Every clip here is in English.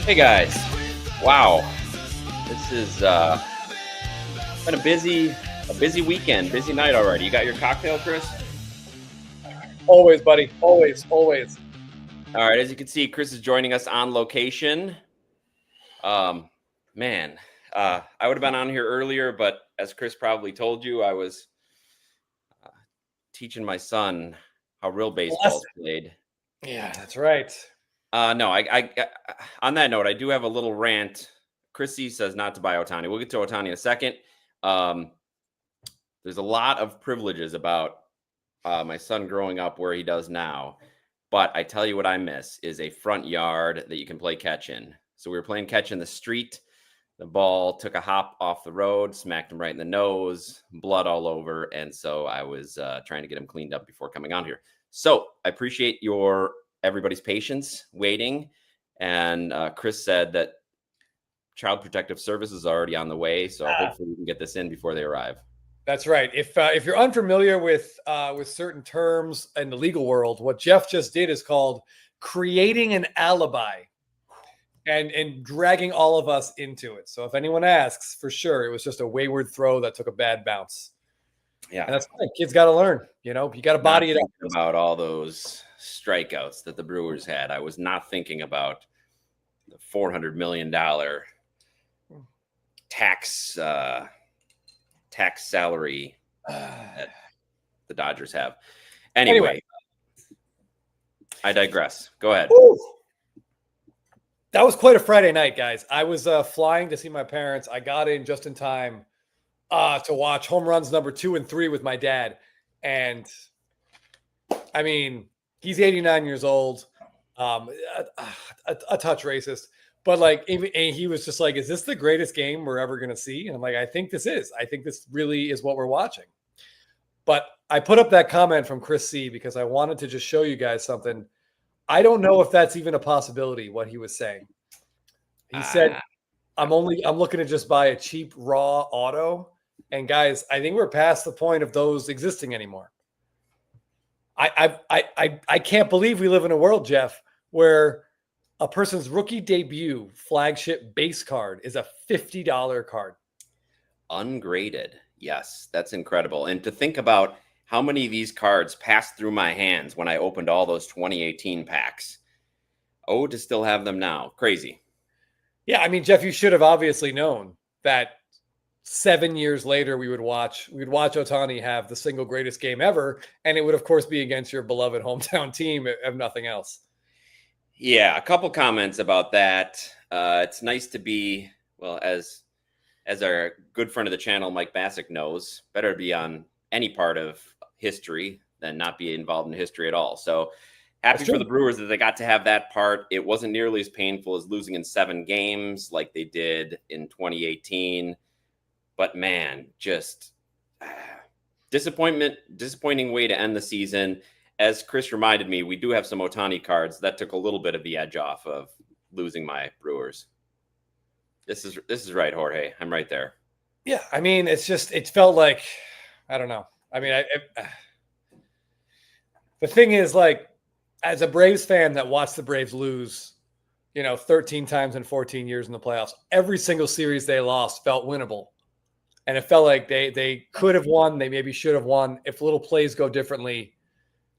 Hey guys, wow, this is been a busy weekend, busy night already. You got your cocktail, Chris? Always, buddy. Always. All right, as you can see, Chris is joining us on location. Man, I would have been on here earlier, but as Chris probably told you, I was teaching my son how real baseball is played. Yeah, that's right. No, I on that note, I do have a little rant. Chrissy says not to buy Ohtani. We'll get to Ohtani in a second. There's a lot of privileges about my son growing up where he does now. But I tell you what I miss is a front yard that you can play catch in. So we were playing catch in the street. The ball took a hop off the road, smacked him right in the nose, blood all over. And so I was trying to get him cleaned up before coming on here. So I appreciate everybody's patience waiting. And Chris said that Child Protective Services are already on the way. So hopefully we can get this in before they arrive. That's right. If you're unfamiliar with certain terms in the legal world, what Jeff just did is called creating an alibi and dragging all of us into it. So if anyone asks, for sure, it was just a wayward throw that took a bad bounce. Yeah. And that's fine. Kids got to learn, you got to body it up. About all those strikeouts that the Brewers had. I was not thinking about the $400 million tax salary that the Dodgers have. Anyway, I digress. Go ahead. Ooh. That was quite a Friday night, guys. I was flying to see my parents. I got in just in time to watch home runs number 2 and 3 with my dad. And I mean, he's 89 years old, a touch racist, but like, he was just like, is this the greatest game we're ever going to see? And I'm like, I think this really is what we're watching. But I put up that comment from Chris C because I wanted to just show you guys something. I don't know if that's even a possibility, what he was saying. He said, I'm looking to just buy a cheap raw auto. And guys, I think we're past the point of those existing anymore. I can't believe we live in a world, Jeff, where a person's rookie debut flagship base card is a $50 card. Ungraded. Yes, that's incredible. And to think about how many of these cards passed through my hands when I opened all those 2018 packs. Oh, to still have them now. Crazy. Yeah, I mean, Jeff, you should have obviously known that 7 years later we'd watch Ohtani have the single greatest game ever, and it would of course be against your beloved hometown team if nothing else. Yeah, a couple comments about that. It's nice to be, well, as our good friend of the channel, Mike Bassick, knows, better to be on any part of history than not be involved in history at all. So happy for the Brewers that they got to have that part. It wasn't nearly as painful as losing in 7 games like they did in 2018. But man, just disappointing way to end the season. As Chris reminded me, we do have some Ohtani cards that took a little bit of the edge off of losing my Brewers. This is right, Jorge. I'm right there. Yeah, I mean, it felt like, I don't know. I mean, the thing is, like, as a Braves fan that watched the Braves lose, 13 times in 14 years in the playoffs, every single series they lost felt winnable. And it felt like they could have won. They maybe should have won. If little plays go differently,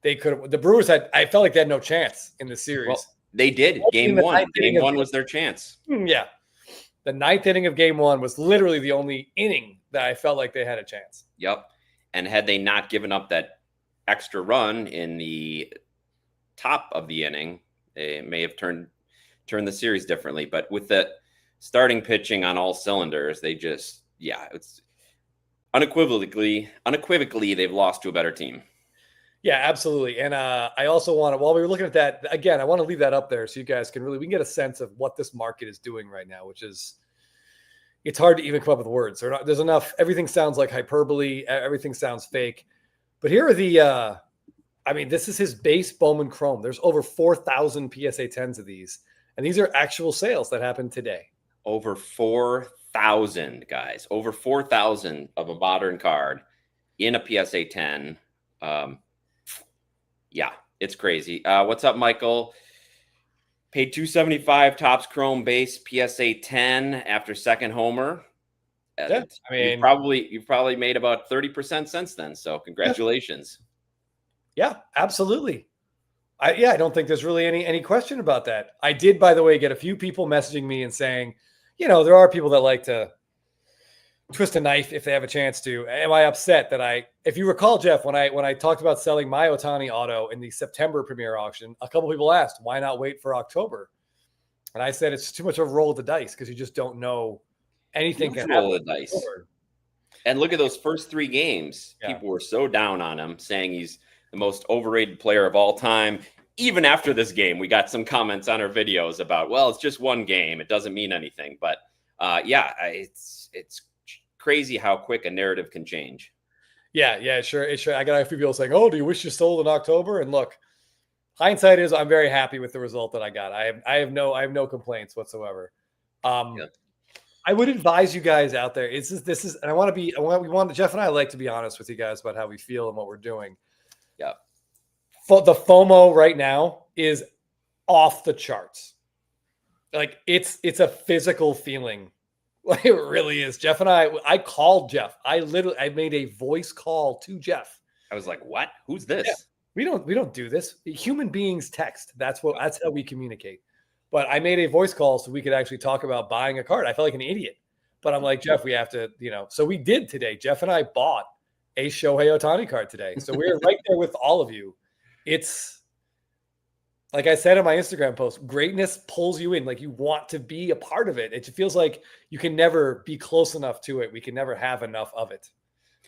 they could have. The Brewers I felt like they had no chance in the series. Well, they did. Game 1. Game 1 was their chance. Yeah. The 9th inning of game 1 was literally the only inning that I felt like they had a chance. Yep. And had they not given up that extra run in the top of the inning, they may have turned the series differently. But with the starting pitching on all cylinders, they just, it's unequivocally they've lost to a better team. Yeah, absolutely. And I also want to, while we were looking at that, again, I want to leave that up there so you guys we can get a sense of what this market is doing right now, which is, it's hard to even come up with words. There's enough, everything sounds like hyperbole, everything sounds fake. But here are this is his base Bowman Chrome. There's over 4,000 PSA 10s of these. And these are actual sales that happened today. Over 4,000, guys. Over 4,000 of a modern card in a PSA 10. Yeah, it's crazy. What's up, Michael? Paid $275 Topps Chrome base PSA 10 after second homer. Yeah, I mean, you've probably made about 30% since then. So congratulations. Yeah, absolutely. I don't think there's really any question about that. I did, by the way, get a few people messaging me and saying, there are people that like to twist a knife if they have a chance to. Am I upset that if you recall, Jeff, when I talked about selling my Ohtani auto in the September premiere auction, a couple people asked, why not wait for October? And I said, it's too much of a roll of the dice because you just don't know anything can happen. Roll the dice. And look at those first 3 games. Yeah. People were so down on him, saying he's the most overrated player of all time. Even after this game, we got some comments on our videos about, well, it's just one game. It doesn't mean anything. But it's crazy how quick a narrative can change. Yeah, sure. I got a few people saying, oh, do you wish you sold in October? And look, hindsight is I'm very happy with the result that I got. I have no complaints whatsoever. I would advise you guys out there. This is, and Jeff and I like to be honest with you guys about how we feel and what we're doing. Yeah. The FOMO right now is off the charts. Like it's a physical feeling. Like it really is. Jeff and I called Jeff. I made a voice call to Jeff. I was like, what? Who's this? Yeah. We don't do this. Human beings text. That's how we communicate. But I made a voice call so we could actually talk about buying a card. I felt like an idiot. But I'm like, Jeff, we have to, so we did today. Jeff and I bought a Shohei Ohtani card today. So we're right there with all of you. It's, like I said in my Instagram post, greatness pulls you in. Like you want to be a part of it. It feels like you can never be close enough to it. We can never have enough of it.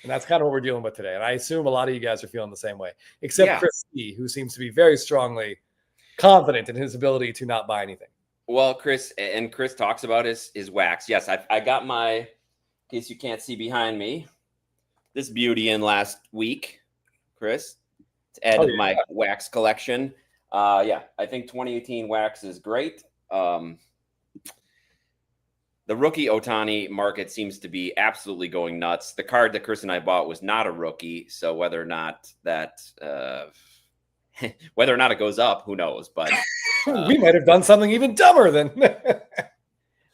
And that's kind of what we're dealing with today. And I assume a lot of you guys are feeling the same way, except Chris C, who seems to be very strongly confident in his ability to not buy anything. Well, Chris talks about his wax. Yes, I got my, in case you can't see behind me, this beauty in last week, Chris, to add to my wax collection. I think 2018 wax is great. The rookie Ohtani market seems to be absolutely going nuts. The card that Chris and I bought was not a rookie, so whether or not it goes up, who knows? But we might have done something even dumber than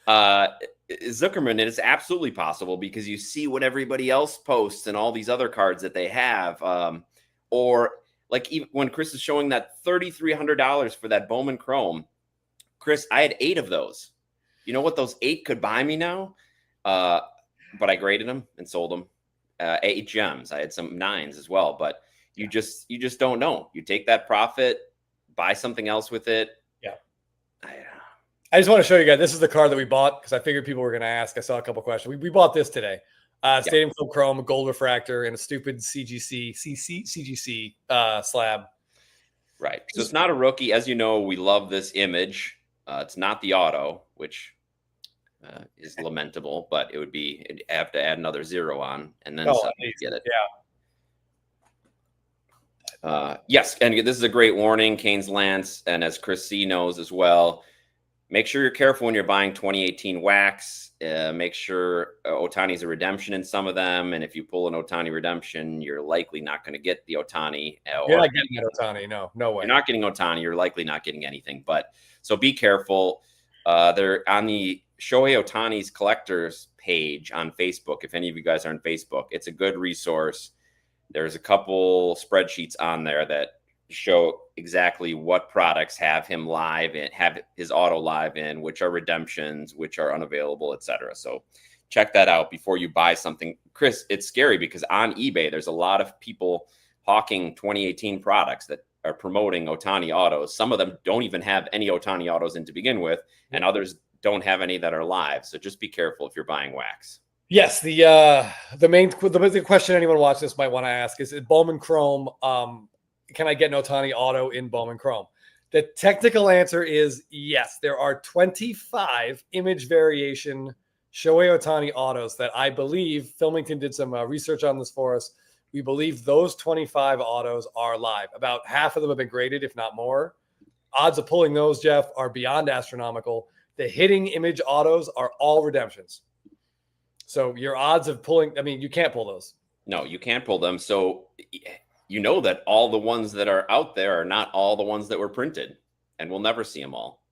Zuckerman. And it's absolutely possible because you see what everybody else posts and all these other cards that they have, or like even when Chris is showing that $3,300 for that Bowman Chrome. Chris, I had 8 of those. You know what those 8 could buy me now? But I graded them and sold them. 8 gems. I had some 9s as well, but you just don't know. You take that profit, buy something else with it. Yeah. I just want to show you guys. This is the card that we bought because I figured people were going to ask. I saw a couple questions. We bought this today. Stadium Club Chrome, gold refractor, and a stupid CGC slab. Right. So it's not a rookie. As you know, we love this image. It's not the auto, which is lamentable, but it would be have to add another 0 on and then get it. Yeah. Yes, and this is a great warning, Canes Lance, and as Chris C knows as well, make sure you're careful when you're buying 2018 wax. Make sure Ohtani's a redemption in some of them, and if you pull an Ohtani redemption, you're likely not going to get the Ohtani. You're not getting an Ohtani, no way. You're not getting Ohtani. You're likely not getting anything. But so be careful. They're on the Shohei Ohtani's collectors page on Facebook. If any of you guys are on Facebook, it's a good resource. There's a couple spreadsheets on there that show exactly what products have him live and have his auto live in, which are redemptions, which are unavailable, etc. So check that out before you buy something. Chris, it's scary because on eBay, there's a lot of people hawking 2018 products that are promoting Ohtani autos. Some of them don't even have any Ohtani autos in to begin with, and others don't have any that are live. So just be careful if you're buying wax. Yes, the question anyone watching this might want to ask is Bowman Chrome. Can I get an Ohtani auto in Bowman Chrome? The technical answer is yes. There are 25 image variation Shohei Ohtani autos that I believe Filmington did some research on this for us. We believe those 25 autos are live. About half of them have been graded, if not more. Odds of pulling those, Jeff, are beyond astronomical. The hitting image autos are all redemptions. So your odds of pulling, you can't pull those. No, you can't pull them. So you know that all the ones that are out there are not all the ones that were printed, and we'll never see them all.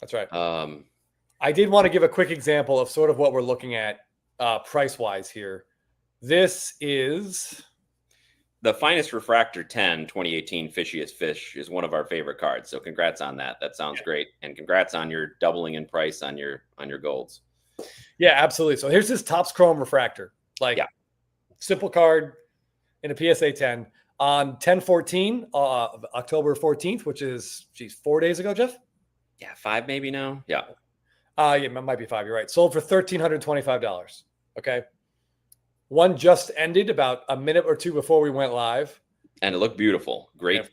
That's right. Um, I did want to give a quick example of sort of what we're looking at price-wise here. This is the Finest Refractor 10 2018 Fishiest Fish is one of our favorite cards. So congrats on that. That sounds great. And congrats on your doubling in price on your golds. Yeah, absolutely. So here's this Topps Chrome Refractor. Like, simple card in a PSA 10 on 10/14, October 14th, which is, 4 days ago, Jeff? Yeah, 5 maybe now. Yeah. Yeah, it might be 5. You're right. Sold for $1,325. Okay. One just ended about a minute or two before we went live. And it looked beautiful. Great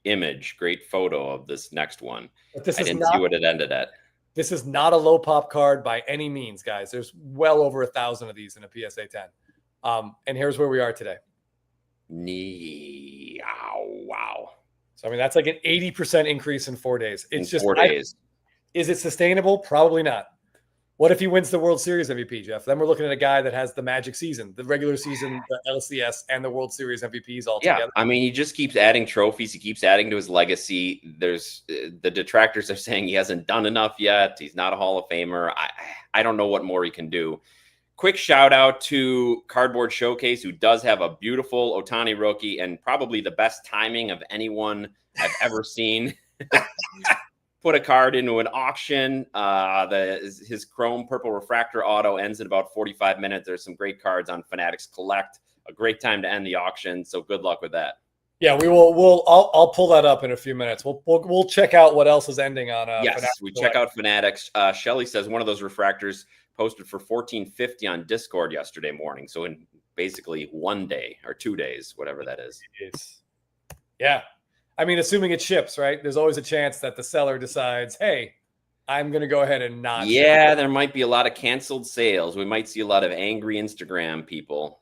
image, great photo of this next one. But this I didn't see what it ended at. This is not a low pop card by any means, guys. There's well over 1,000 of these in a PSA 10. And here's where we are today. Wow. So, I mean, that's like an 80% increase in 4 days. It's just 4 days. Is it sustainable? Probably not. What if he wins the World Series MVP, Jeff? Then we're looking at a guy that has the magic season, the regular season, the LCS, and the World Series MVPs all together. Yeah, I mean, he just keeps adding trophies. He keeps adding to his legacy. There's the detractors are saying he hasn't done enough yet. He's not a Hall of Famer. I don't know what more he can do. Quick shout out to Cardboard Showcase, who does have a beautiful Ohtani rookie and probably the best timing of anyone I've ever seen. Put a card into an auction. His Chrome Purple Refractor auto ends in about 45 minutes. There's some great cards on Fanatics Collect. A great time to end the auction. So good luck with that. Yeah, we will. I'll pull that up in a few minutes. We'll check out what else is ending on. Yes, Fanatics we Collect. check out Fanatics. Shelly says one of those refractors posted for $14.50 on Discord yesterday morning. So in basically 1 day or 2 days, whatever that is. Yeah. I mean, assuming it ships, right? There's always a chance that the seller decides, hey, I'm going to go ahead and not. Yeah, there might be a lot of canceled sales. We might see a lot of angry Instagram people.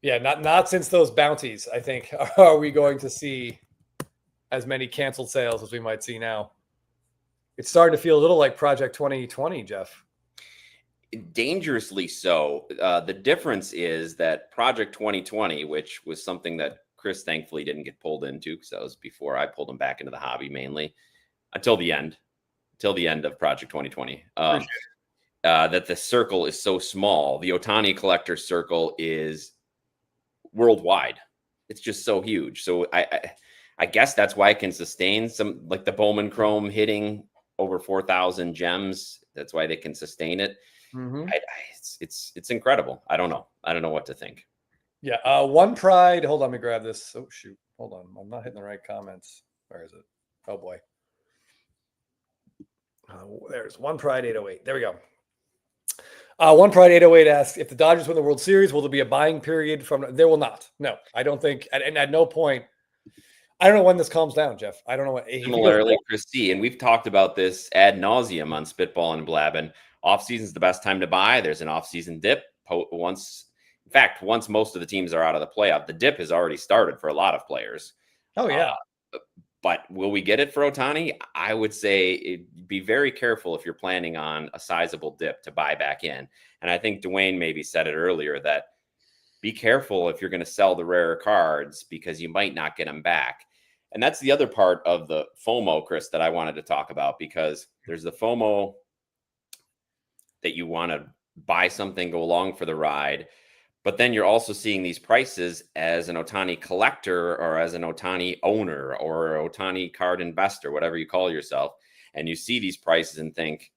Yeah, not since those bounties, I think, are we going to see as many canceled sales as we might see now. It's starting to feel a little like Project 2020, Jeff. Dangerously so. The difference is that Project 2020, which was something that Chris thankfully didn't get pulled into, because that was before I pulled him back into the hobby mainly until the end of Project 2020. That the circle is so small. The Ohtani collector circle is worldwide. It's just so huge. So I guess that's why it can sustain some, like the Bowman Chrome hitting over 4,000 gems. That's why they can sustain it. Mm-hmm. It's incredible. I don't know what to think. Yeah. One Pride. Hold on, let me grab this. Oh, shoot. Hold on. I'm not hitting the right comments. Where is it? Oh, boy. There's One Pride 808. There we go. One Pride 808 asks, if the Dodgers win the World Series, will there be a buying period from? There will not. No, I don't think. And at no point, I don't know when this calms down, Jeff. I don't know what. Similarly, Chris C., and we've talked about this ad nauseum on Spitball and Blabbin'. Offseason is the best time to buy. There's an offseason dip. Once most of the teams are out of the playoff, the dip has already started for a lot of players. Oh, yeah. But will we get it for Ohtani? I would say be very careful if you're planning on a sizable dip to buy back in. And I think Dwayne maybe said it earlier that be careful if you're going to sell the rarer cards because you might not get them back. And that's the other part of the FOMO, Chris, that I wanted to talk about, because there's the FOMO that you want to buy something, go along for the ride. But then you're also seeing these prices as an Ohtani collector or as an Ohtani owner or Ohtani card investor, whatever you call yourself. And you see these prices and think,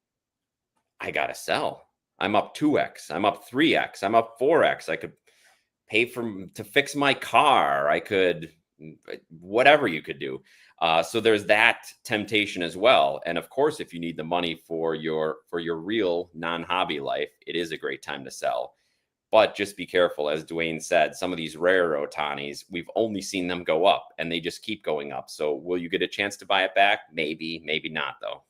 I got to sell. I'm up 2x. I'm up 3x. I'm up 4x. I could pay to fix my car. I could, whatever you could do. So there's that temptation as well. And of course, if you need the money for your real non-hobby life, it is a great time to sell. But just be careful. As Dwayne said, some of these rare Ohtanis, we've only seen them go up and they just keep going up. So will you get a chance to buy it back? Maybe, maybe not though.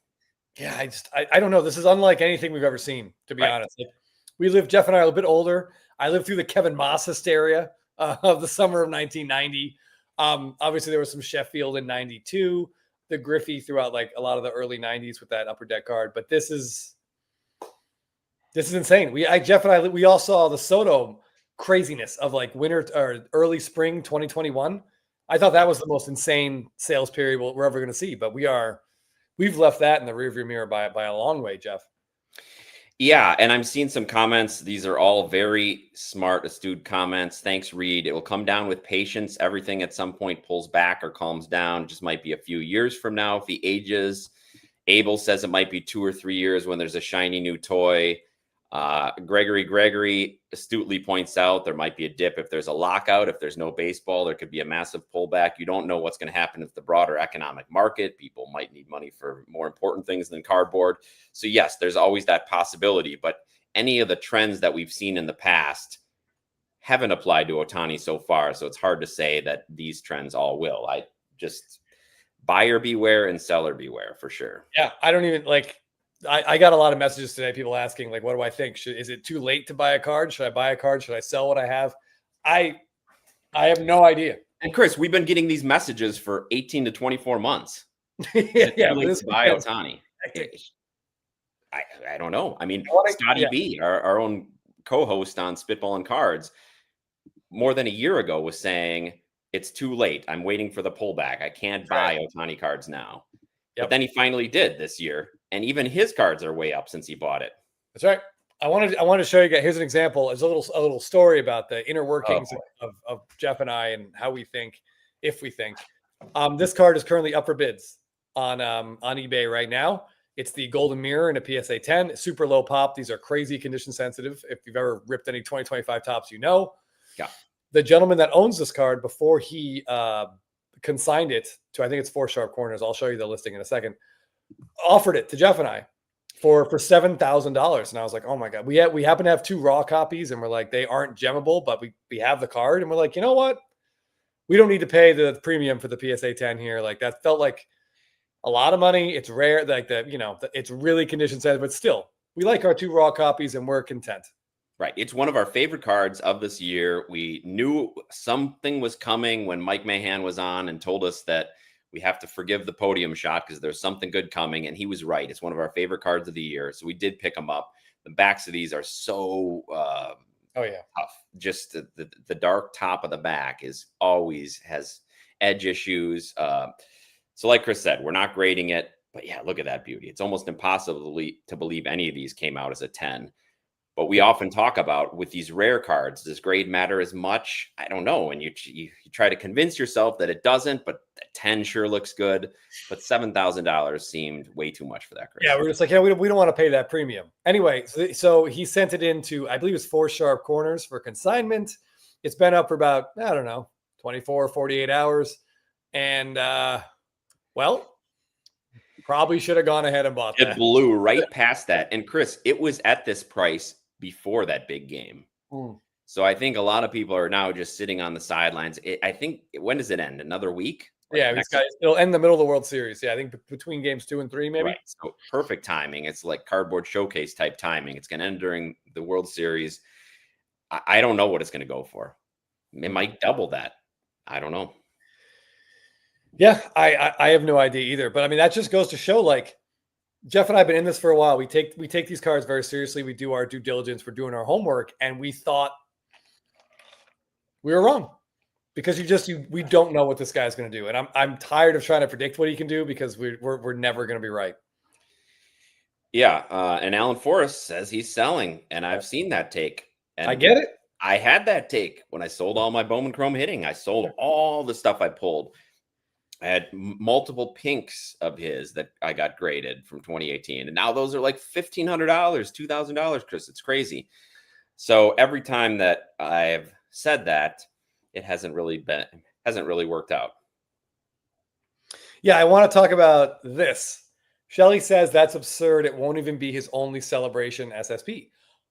Yeah, I don't know. This is unlike anything we've ever seen, to be honest. Like, Jeff and I are a bit older. I lived through the Kevin Moss hysteria of the summer of 1990. Obviously, there was some Sheffield in 92, the Griffey throughout like a lot of the early 90s with that upper deck card. But this is insane. Jeff and I, we all saw the Soto craziness of like winter or early spring 2021. I thought that was the most insane sales period we're ever going to see. But we've left that in the rearview mirror by a long way, Jeff. Yeah, and I'm seeing some comments. These are all very smart, astute comments. Thanks, Reed. It will come down with patience. Everything at some point pulls back or calms down. It just might be a few years from now if he ages. Abel says it might be 2 or 3 years when there's a shiny new toy. Gregory astutely points out there might be a dip if there's a lockout. If there's no baseball, there could be a massive pullback. You don't know what's going to happen with the broader economic market. People might need money for more important things than cardboard. So yes, there's always that possibility, but any of the trends that we've seen in the past haven't applied to Ohtani so far. So it's hard to say that these trends all will. I just buyer beware and seller beware for sure. Yeah, I don't even I got a lot of messages today, people asking, like, what do I think? Is it too late to buy a card? Should I buy a card? Should I sell what I have? I have no idea. And Chris, we've been getting these messages for 18 to 24 months. Yeah, to buy Ohtani. I don't know. I mean, Scotty B, our own co-host on Spitball and Cards, more than a year ago was saying, it's too late. I'm waiting for the pullback. I can't buy Ohtani cards now. But then he finally did this year. And even his cards are way up since he bought it. That's right. I wanted to show you guys. Here's an example. There's a little story about the inner workings of Jeff and I and how we think, if we think. This card is currently up for bids on eBay right now. It's the Golden Mirror in a PSA 10, super low pop. These are crazy condition sensitive. If you've ever ripped any 2025 tops, you know. Yeah. The gentleman that owns this card, before he consigned it to, I think it's 4 Sharp Corners. I'll show you the listing in a second. Offered it to Jeff and I for $7,000, and I was like, oh my god. We happen to have 2 raw copies, and we're like, they aren't gemmable, but we have the card, and we're like, you know what? We don't need to pay the premium for the PSA 10 here. Like, that felt like a lot of money. It's rare, like it's really condition sensitive, but still, we like our 2 raw copies, and we're content. Right. It's one of our favorite cards of this year. We knew something was coming when Mike Mahan was on and told us that we have to forgive the podium shot because there's something good coming. And he was right. It's one of our favorite cards of the year. So we did pick them up. The backs of these are so tough. Just the dark top of the back has edge issues. So like Chris said, we're not grading it. But yeah, look at that beauty. It's almost impossible to believe any of these came out as a 10. But we often talk about with these rare cards, does grade matter as much? I don't know. And you try to convince yourself that it doesn't, but a 10 sure looks good. But $7,000 seemed way too much for that grade. Yeah, we're just like, we don't want to pay that premium. Anyway, so he sent it into, I believe it's 4 Sharp Corners for consignment. It's been up for about, I don't know, 24, 48 hours. And, probably should have gone ahead and bought that. It blew right past that. And Chris, it was at this price before that big game. So I think a lot of people are now just sitting on the sidelines. I think, when does it end? Another week? Yeah, it'll end the middle of the World Series. Yeah, I think between games 2 and 3, maybe. Right. So perfect timing. It's like cardboard showcase type timing. It's going to end during the World Series. I don't know what it's going to go for. It might double that. I don't know. Yeah, I have no idea either. But I mean, that just goes to show, like, Jeff and I have been in this for a while. We take these cards very seriously. We do our due diligence. We're doing our homework, and we thought we were wrong because we don't know what this guy's going to do, and I'm tired of trying to predict what he can do because we're never going to be right. Yeah, and Alan Forrest says he's selling, and I've seen that take. And I get it. I had that take when I sold all my Bowman Chrome hitting. I sold all the stuff I pulled. I had multiple pinks of his that I got graded from 2018. And now those are like $1,500, $2,000, Chris. It's crazy. So every time that I've said that, it hasn't really worked out. Yeah, I want to talk about this. Shelly says that's absurd. It won't even be his only celebration SSP.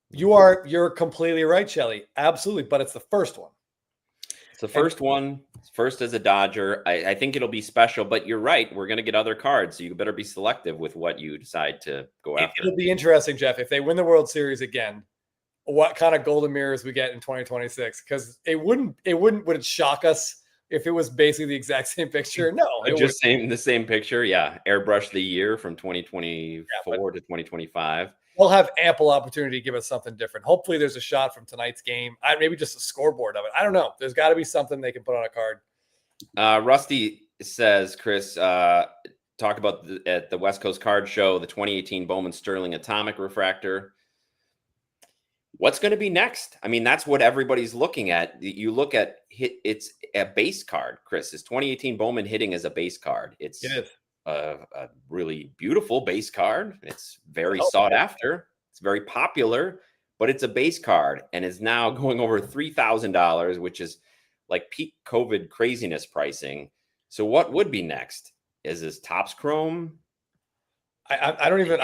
You're completely right, Shelly. Absolutely. But it's the first one. It's the first one. First as a Dodger. I think it'll be special, but you're right. We're going to get other cards, so you better be selective with what you decide to go after. It'll be interesting, Jeff, if they win the World Series again, what kind of golden mirrors we get in 2026? Because would it shock us if it was basically the exact same picture? No. The same picture. Yeah. Airbrush the year from 2024 to 2025. We'll have ample opportunity to give us something different. Hopefully there's a shot from tonight's game. Maybe just a scoreboard of it. I don't know. There's got to be something they can put on a card. Rusty says, Chris, talk about at the West Coast Card Show, the 2018 Bowman Sterling Atomic Refractor. What's going to be next? I mean, that's what everybody's looking at. You look at it's a base card, Chris. His 2018 Bowman hitting is a base card. It is a really beautiful base card. It's very sought after. It's very popular, but it's a base card and is now going over $3,000, which is like peak COVID craziness pricing. So what would be next? Is this Topps Chrome? I don't even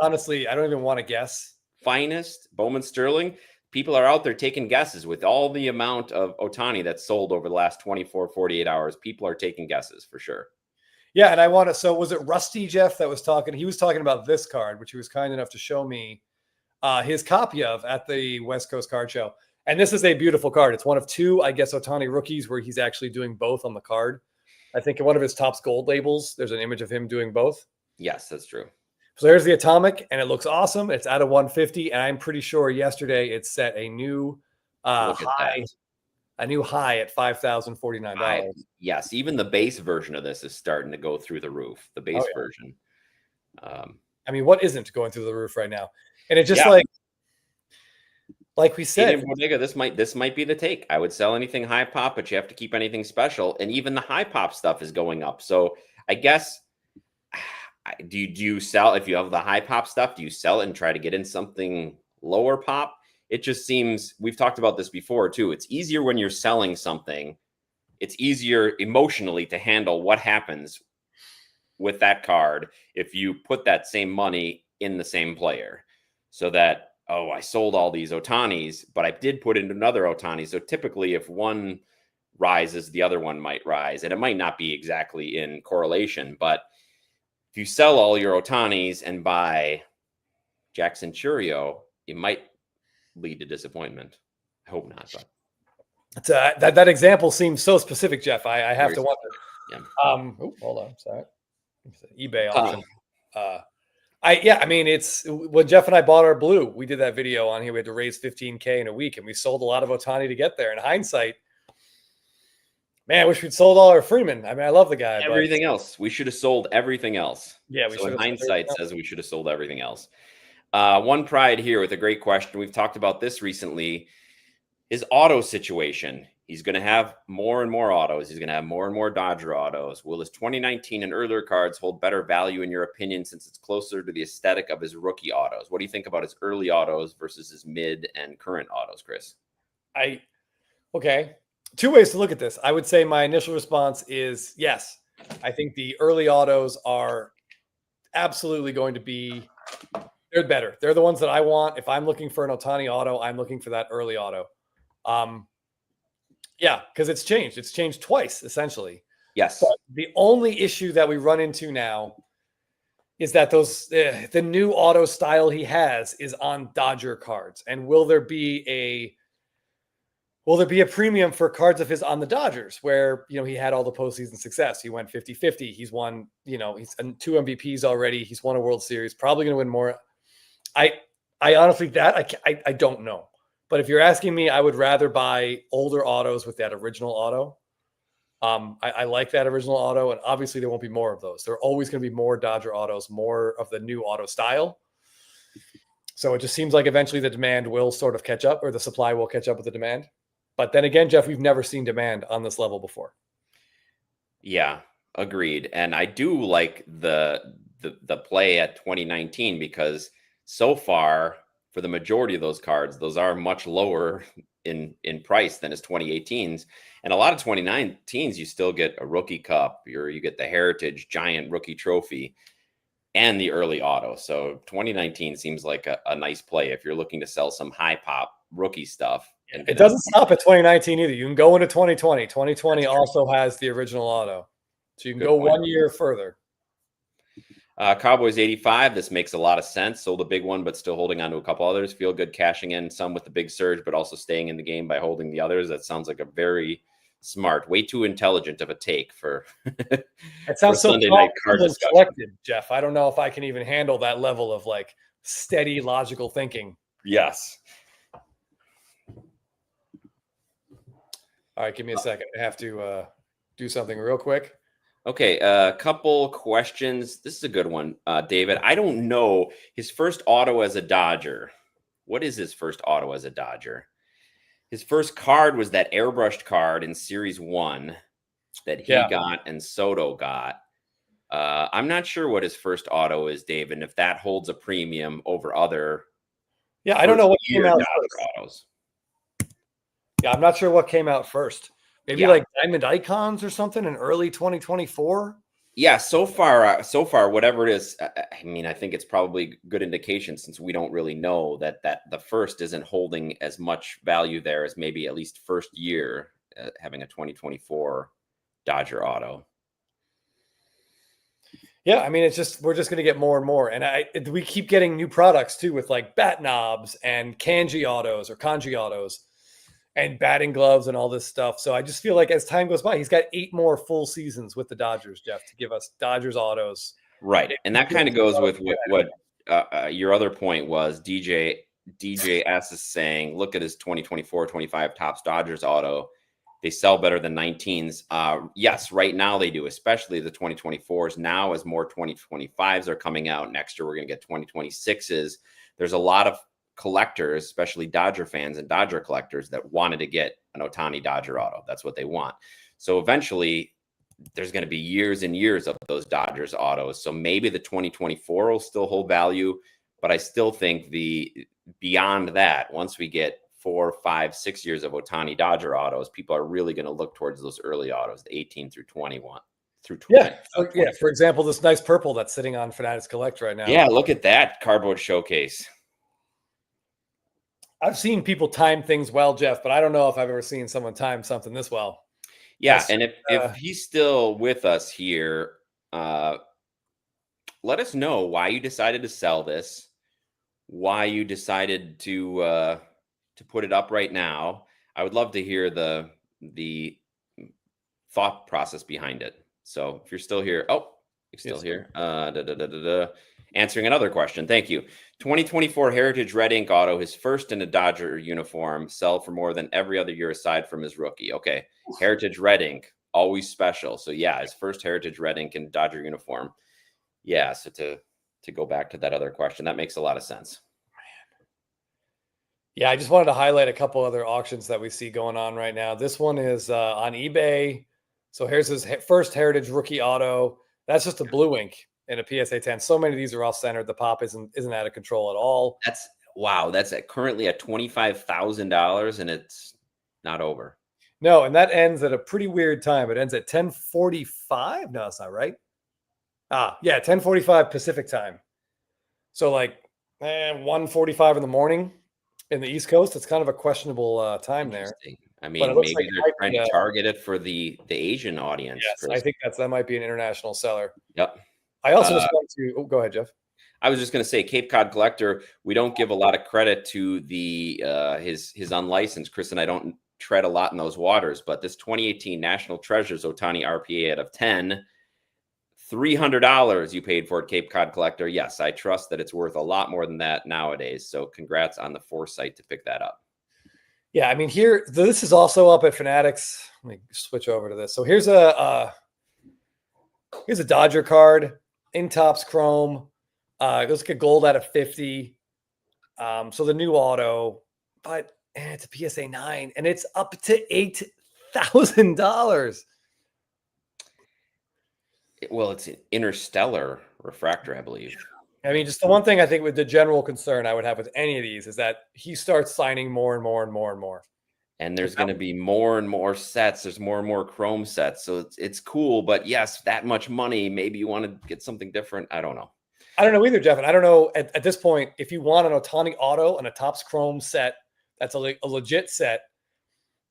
honestly, I don't even want to guess. Finest Bowman Sterling. People are out there taking guesses with all the amount of Ohtani that's sold over the last 24, 48 hours. People are taking guesses for sure. Yeah, and I want to. So was it Rusty Jeff that was talking? He was talking about this card, which he was kind enough to show me his copy of at the West Coast Card Show. And this is a beautiful card. It's one of two, I guess, Ohtani rookies where he's actually doing both on the card. I think in one of his Topps Gold labels, there's an image of him doing both. Yes, that's true. So there's the Atomic, and it looks awesome. It's out of 150, and I'm pretty sure yesterday it set a new high at $5,049. Yes, even the base version of this is starting to go through the roof. The base version. I mean, what isn't going through the roof right now? And it's just like we said, in Bodega, this might be the take. I would sell anything high pop, but you have to keep anything special, and even the high pop stuff is going up. So I guess. Do you sell, if you have the high pop stuff, do you sell it and try to get in something lower pop? It just seems, we've talked about this before too. It's easier when you're selling something. It's easier emotionally to handle what happens with that card if you put that same money in the same player. So that, oh, I sold all these Ohtanis, but I did put in another Ohtani. So typically if one rises, the other one might rise. And it might not be exactly in correlation, but if you sell all your Ohtanis and buy Jackson Churio, it might lead to disappointment. I hope not. But that example seems so specific, Jeff. I have to wonder. Yeah. Hold on. Sorry. eBay option. I mean, it's when Jeff and I bought our blue, we did that video on here. We had to raise $15K in a week, and we sold a lot of Ohtani to get there. In hindsight, man, I wish we'd sold all our Freeman. I mean, I love the guy. Everything else. We should have sold everything else. Yeah, so in hindsight says we should have sold everything else. One Pride here with a great question. We've talked about this recently. His auto situation. He's going to have more and more autos. He's going to have more and more Dodger autos. Will his 2019 and earlier cards hold better value in your opinion since it's closer to the aesthetic of his rookie autos? What do you think about his early autos versus his mid and current autos, Chris? Okay. Two ways to look at this. I would say my initial response is yes. I think the early autos are absolutely going to be, they're better. They're the ones that I want. If I'm looking for an Ohtani auto, I'm looking for that early auto. Yeah, because it's changed. It's changed twice, essentially. Yes. But the only issue that we run into now is that the new auto style he has is on Dodger cards. And will there be a premium for cards of his on the Dodgers where, he had all the postseason success? He went 50-50. He's won, he's 2 MVPs already. He's won a World Series, probably going to win more. I honestly, I don't know. But if you're asking me, I would rather buy older autos with that original auto. I like that original auto, and obviously there won't be more of those. There are always going to be more Dodger autos, more of the new auto style. So it just seems like eventually the demand will sort of catch up, or the supply will catch up with the demand. But then again, Jeff, we've never seen demand on this level before. Yeah, agreed. And I do like the play at 2019 because so far, for the majority of those cards, those are much lower in price than his 2018s. And a lot of 2019s, you still get a rookie cup, or you get the Heritage Giant rookie trophy and the early auto. So 2019 seems like a nice play if you're looking to sell some high pop rookie stuff. And it doesn't stop at 2019 either. You can go into 2020. 2020 also has the original auto. So you can go 1 year further. Cowboys 85. This makes a lot of sense. Sold a big one, but still holding on to a couple others. Feel good cashing in some with the big surge, but also staying in the game by holding the others. That sounds like a very smart, way too intelligent of a take for. It sounds so Sunday night card collected, Jeff. I don't know if I can even handle that level of steady, logical thinking. Yes. All right, give me a second. I have to do something real quick. Okay, a couple questions. This is a good one, David. I don't know his first auto as a Dodger. What is his first auto as a Dodger? His first card was that airbrushed card in Series 1 that he Yeah. got and Soto got. I'm not sure what his first auto is, David, and if that holds a premium over other Yeah, I don't know what came first-year out Dodger first. autos. Yeah, I'm not sure what came out first. Maybe Yeah. like Diamond Icons or something in early 2024. Yeah, so far, whatever it is, I mean, I think it's probably good indication since we don't really know that the first isn't holding as much value there as maybe at least first year having a 2024 Dodger auto. Yeah, I mean, we're just going to get more and more, and we keep getting new products too with like bat knobs and kanji autos, and batting gloves and all this stuff. So I just feel like as time goes by, he's got 8 more full seasons with the Dodgers, Jeff, to give us Dodgers autos. Right, and that kind of goes with what your other point was. DJS is saying, look at his 2024-25 Topps Dodgers auto. They sell better than 19s. Yes, right now they do, especially the 2024s. Now, as more 2025s are coming out next year, we're going to get 2026s. There's a lot of collectors, especially Dodger fans and Dodger collectors, that wanted to get an Ohtani Dodger auto. That's what they want. So eventually, there's going to be years and years of those Dodgers autos. So maybe the 2024 will still hold value, but I still think beyond that, once we get 4, 5, 6 years of Ohtani Dodger autos, people are really going to look towards those early autos, the 18 through 21 through 20. Yeah. For example, this nice purple that's sitting on Fanatics Collect right now. Yeah, look at that cardboard showcase. I've seen people time things well, Jeff, but I don't know if I've ever seen someone time something this well. Yeah, and if he's still with us here, let us know why you decided to sell this, why you decided to put it up right now. I would love to hear the thought process behind it. So if you're still here, you're still here. Answering another question. Thank you. 2024 Heritage Red Ink auto, his first in a Dodger uniform, sell for more than every other year aside from his rookie. Okay. Heritage Red Ink, always special. So yeah, his first Heritage Red Ink in Dodger uniform. Yeah. So to go back to that other question, that makes a lot of sense. Yeah, I just wanted to highlight a couple other auctions that we see going on right now. This one is on eBay. So here's his first Heritage rookie auto. That's just a blue ink in a PSA 10. So many of these are all centered. The pop isn't out of control at all. That's currently at $25,000 and it's not over. No, and that ends at a pretty weird time. It ends at 10:45. No, that's not right. 10:45 Pacific time. So like 1:45 in the morning in the East Coast. It's kind of a questionable time there. I mean, maybe they're trying to target it for the Asian audience. Yes, I think that might be an international seller. Yep. I also just want to go ahead, Jeff. I was just going to say, Cape Cod Collector, we don't give a lot of credit to his unlicensed. Chris and I don't tread a lot in those waters, but this 2018 National Treasures Ohtani RPA out of 10, $300 you paid for it, Cape Cod Collector. Yes, I trust that it's worth a lot more than that nowadays. So congrats on the foresight to pick that up. Yeah, I mean, this is also up at Fanatics. Let me switch over to this. So here's a Dodger card in Topps Chrome. Let's get gold out of 50. So the new auto, but it's a PSA 9 and it's up to $8,000. Well, it's an interstellar refractor, I believe. I mean, just the one thing I think with the general concern I would have with any of these is that he starts signing more and more and more and more. And there's going to be more and more sets. There's more and more Chrome sets. So it's cool. But yes, that much money, maybe you want to get something different. I don't know. I don't know either, Jeff. And I don't know at this point, if you want an Ohtani auto and a Topps Chrome set, that's a legit set,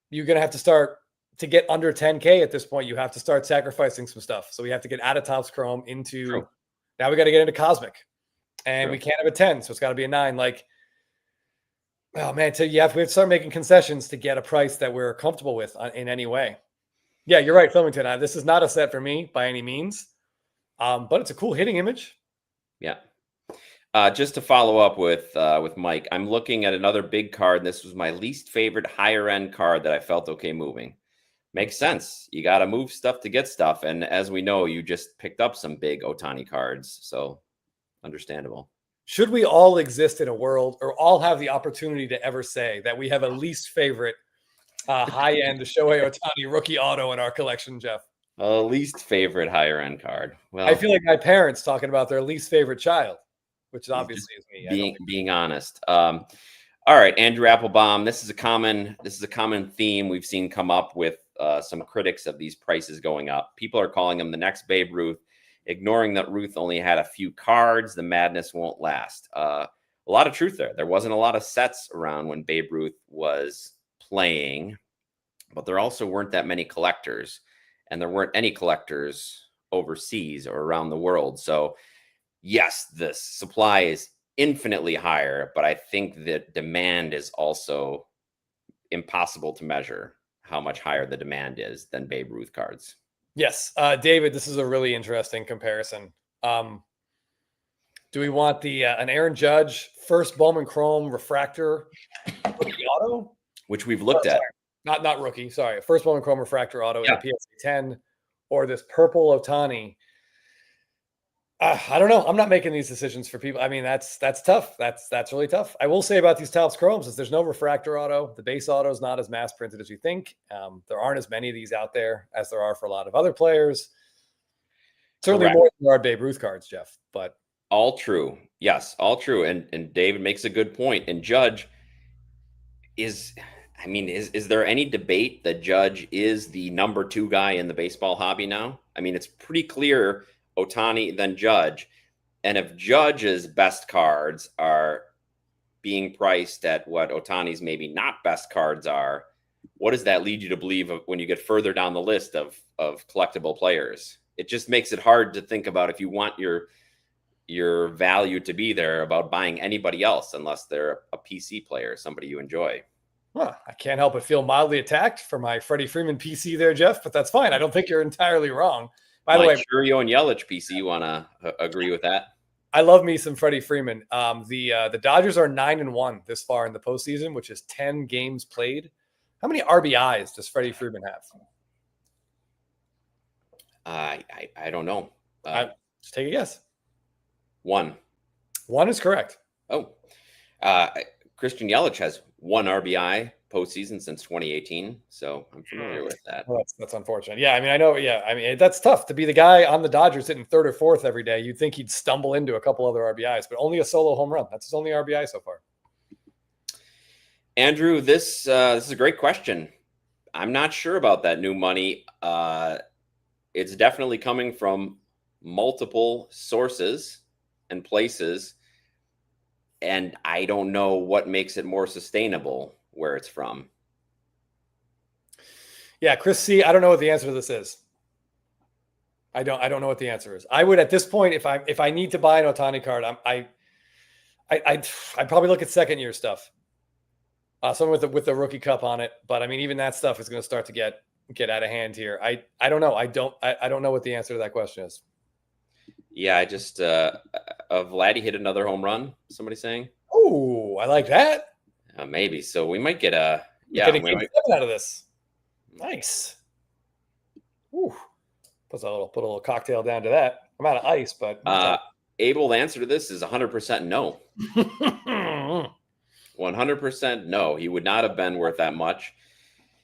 you're going to have to start to get under 10K at this point. You have to start sacrificing some stuff. So we have to get out of Topps Chrome into, now we got to get into Cosmic. And we can't have a 10, so it's got to be a 9. Like, oh man, we have to start making concessions to get a price that we're comfortable with in any way. Yeah, you're right, Flemington. This is not a set for me by any means, but it's a cool hitting image. Yeah. Just to follow up with Mike, I'm looking at another big card. This was my least favorite higher end card that I felt okay moving. Makes sense. You got to move stuff to get stuff. And as we know, you just picked up some big Ohtani cards. So understandable. Should we all exist in a world or all have the opportunity to ever say that we have a least favorite high-end Shohei Ohtani rookie auto in our collection, Jeff? Least favorite higher end card. Well, I feel like my parents talking about their least favorite child, which obviously is me. Being honest. All right, Andrew Applebaum. This is a common theme we've seen come up with some critics of these prices going up. People are calling him the next Babe Ruth, ignoring that Ruth only had a few cards. The madness won't last. A lot of truth there. There wasn't a lot of sets around when Babe Ruth was playing, but there also weren't that many collectors, and there weren't any collectors overseas or around the world. So yes, the supply is infinitely higher, but I think that demand is also impossible to measure how much higher the demand is than Babe Ruth cards. Yes. David, this is a really interesting comparison. Do we want the an Aaron Judge first Bowman Chrome refractor rookie auto? Which we've looked at. Not rookie, sorry. First Bowman Chrome refractor auto in the PSA 10 or this purple Ohtani. I don't know. I'm not making these decisions for people. I mean, that's tough. That's really tough. I will say about these Topps Chromes is there's no refractor auto. The base auto is not as mass printed as you think. There aren't as many of these out there as there are for a lot of other players. Certainly more than there are Babe Ruth cards, Jeff. But all true. Yes, all true. And David makes a good point. And Judge is there any debate that Judge is the number 2 guy in the baseball hobby now? I mean, it's pretty clear Ohtani then Judge. And if Judge's best cards are being priced at what Ohtani's maybe not best cards are, what does that lead you to believe when you get further down the list of collectible players? It just makes it hard to think about if you want your value to be there about buying anybody else unless they're a PC player, somebody you enjoy. Well, I can't help but feel mildly attacked for my Freddie Freeman PC there, Jeff, but that's fine. I don't think you're entirely wrong. By the way, Churio and Yelich PC, you want to agree with that? I love me some Freddie Freeman. The Dodgers are 9-1 this far in the postseason, which is 10 games played. How many RBIs does Freddie Freeman have? I don't know. Just take a guess. 1. 1 is correct. Oh, Christian Yelich has 1 RBI postseason since 2018, so I'm familiar with that. Well, that's unfortunate. Yeah, I mean, I know. Yeah, I mean, that's tough to be the guy on the Dodgers hitting 3rd or 4th every day. You'd think he'd stumble into a couple other RBIs, but only a solo home run. That's his only RBI so far. Andrew, this is a great question. I'm not sure about that new money. It's definitely coming from multiple sources and places, and I don't know what makes it more sustainable where it's from. Yeah, Chris C., I don't know what the answer to this is. I don't know what the answer is. I would at this point, if I need to buy an Ohtani card, I'd probably look at second year stuff. Someone with the rookie cup on it, but I mean, even that stuff is going to start to get out of hand here. I don't know. I don't know what the answer to that question is. Yeah, I just Vladdy hit another home run. Somebody saying? Oh, I like that. Maybe. So we might get a out of this. Nice. Ooh. Put a little cocktail down to that. I'm out of ice, but Abel, the answer to this is 100% no. 100% no. He would not have been worth that much.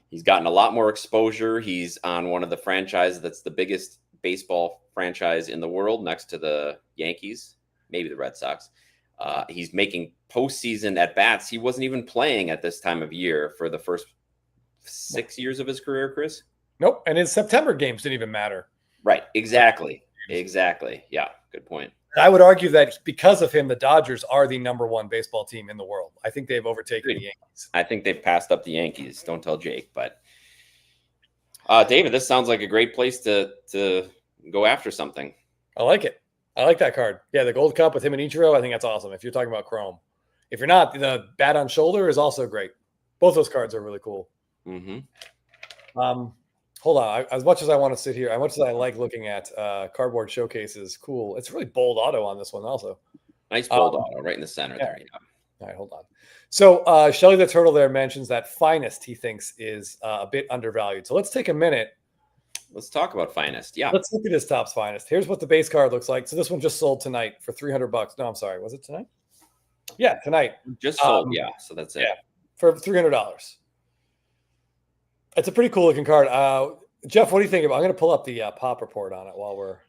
He's gotten a lot more exposure. He's on one of the franchises that's the biggest baseball franchise in the world, next to the Yankees, maybe the Red Sox. He's making postseason at bats. He wasn't even playing at this time of year for the first 6 years of his career, Chris. Nope. And his September games didn't even matter. Right. Exactly. Yeah. Good point. I would argue that because of him, the Dodgers are the number 1 baseball team in the world. I think they've overtaken the Yankees. I think they've passed up the Yankees. Don't tell Jake. But David, this sounds like a great place to go after something. I like it. I like that card. Yeah, the Gold Cup with him and Ichiro, I think that's awesome. If you're talking about Chrome. If you're not, the bat on shoulder is also great. Both those cards are really cool. Mm-hmm. Hold on. As much as I want to sit here, as much as I like looking at cardboard showcases, cool. It's really bold auto on this one also. Nice bold auto right in the center there. Yeah. All right, hold on. So Shelly the Turtle there mentions that Finest he thinks is a bit undervalued. So let's take a minute. Let's talk about Finest. Yeah. Let's look at his Topps Finest. Here's what the base card looks like. So this one just sold tonight for $300. No, I'm sorry. Was it tonight? Yeah, tonight. Just sold. Yeah. So that's it. Yeah, for $300. It's a pretty cool looking card. Jeff, what do you think about? I'm going to pull up the pop report on it while we're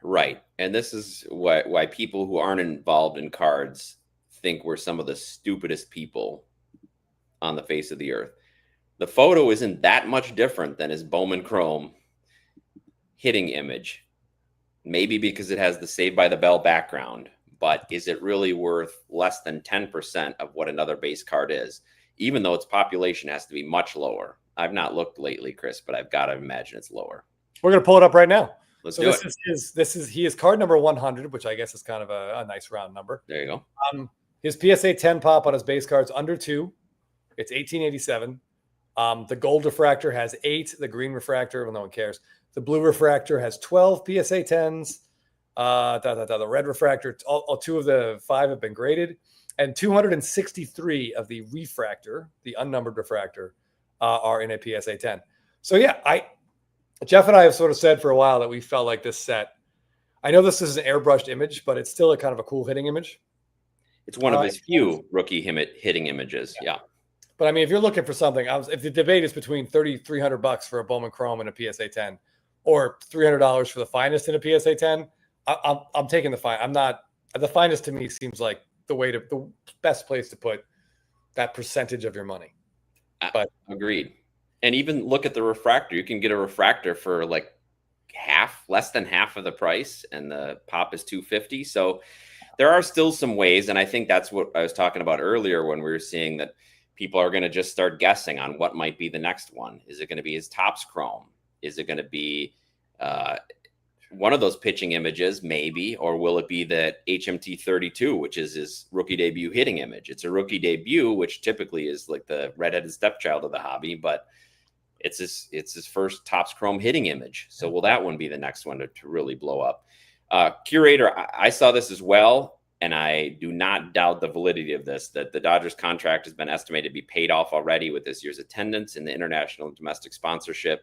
right. And this is why people who aren't involved in cards think we're some of the stupidest people on the face of the earth. The photo isn't that much different than his Bowman Chrome hitting image. Maybe because it has the Saved by the Bell background, but is it really worth less than 10% of what another base card is? Even though its population has to be much lower. I've not looked lately, Chris, but I've got to imagine it's lower. We're going to pull it up right now. Let's do it. He is card number 100, which I guess is kind of a nice round number. There you go. His PSA 10 pop on his base cards under 2. It's 1887. The gold refractor has 8. The green refractor, well, no one cares. The blue refractor has 12 PSA 10s. The red refractor, all 2 of the 5 have been graded. And 263 of the refractor, the unnumbered refractor, are in a PSA 10. So yeah, Jeff and I have sort of said for a while that we felt like this set. I know this is an airbrushed image, but it's still a kind of a cool hitting image. It's one of his few rookie hitting images. Yeah. But I mean, if you're looking for something, if the debate is between $300 for a Bowman Chrome and a PSA 10, or $300 for the Finest in a PSA 10, I'm taking the Finest. I'm not. The Finest to me seems like the best place to put that percentage of your money. But agreed. And even look at the refractor. You can get a refractor for like less than half of the price, and the pop is $250. So there are still some ways, and I think that's what I was talking about earlier when we were seeing that people are going to just start guessing on what might be the next one. Is it going to be his Topps Chrome? Is it going to be one of those pitching images, maybe, or will it be the HMT 32, which is his rookie debut hitting image? It's a rookie debut, which typically is like the redheaded stepchild of the hobby, but it's his first Topps Chrome hitting image. So will that one be the next one to really blow up? Curator, I saw this as well, and I do not doubt the validity of this, that the Dodgers contract has been estimated to be paid off already with this year's attendance and the international and domestic sponsorship.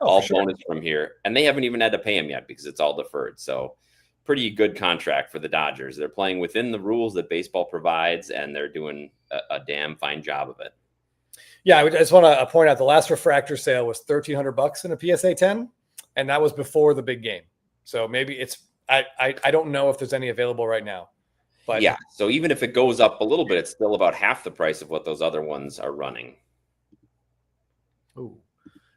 All bonus from here. And they haven't even had to pay him yet because it's all deferred. So pretty good contract for the Dodgers. They're playing within the rules that baseball provides, and they're doing a damn fine job of it. Yeah, I just want to point out the last refractor sale was $1,300 in a PSA 10, and that was before the big game. So maybe it's I don't know if there's any available right now. But yeah, so even if it goes up a little bit, it's still about half the price of what those other ones are running. Ooh.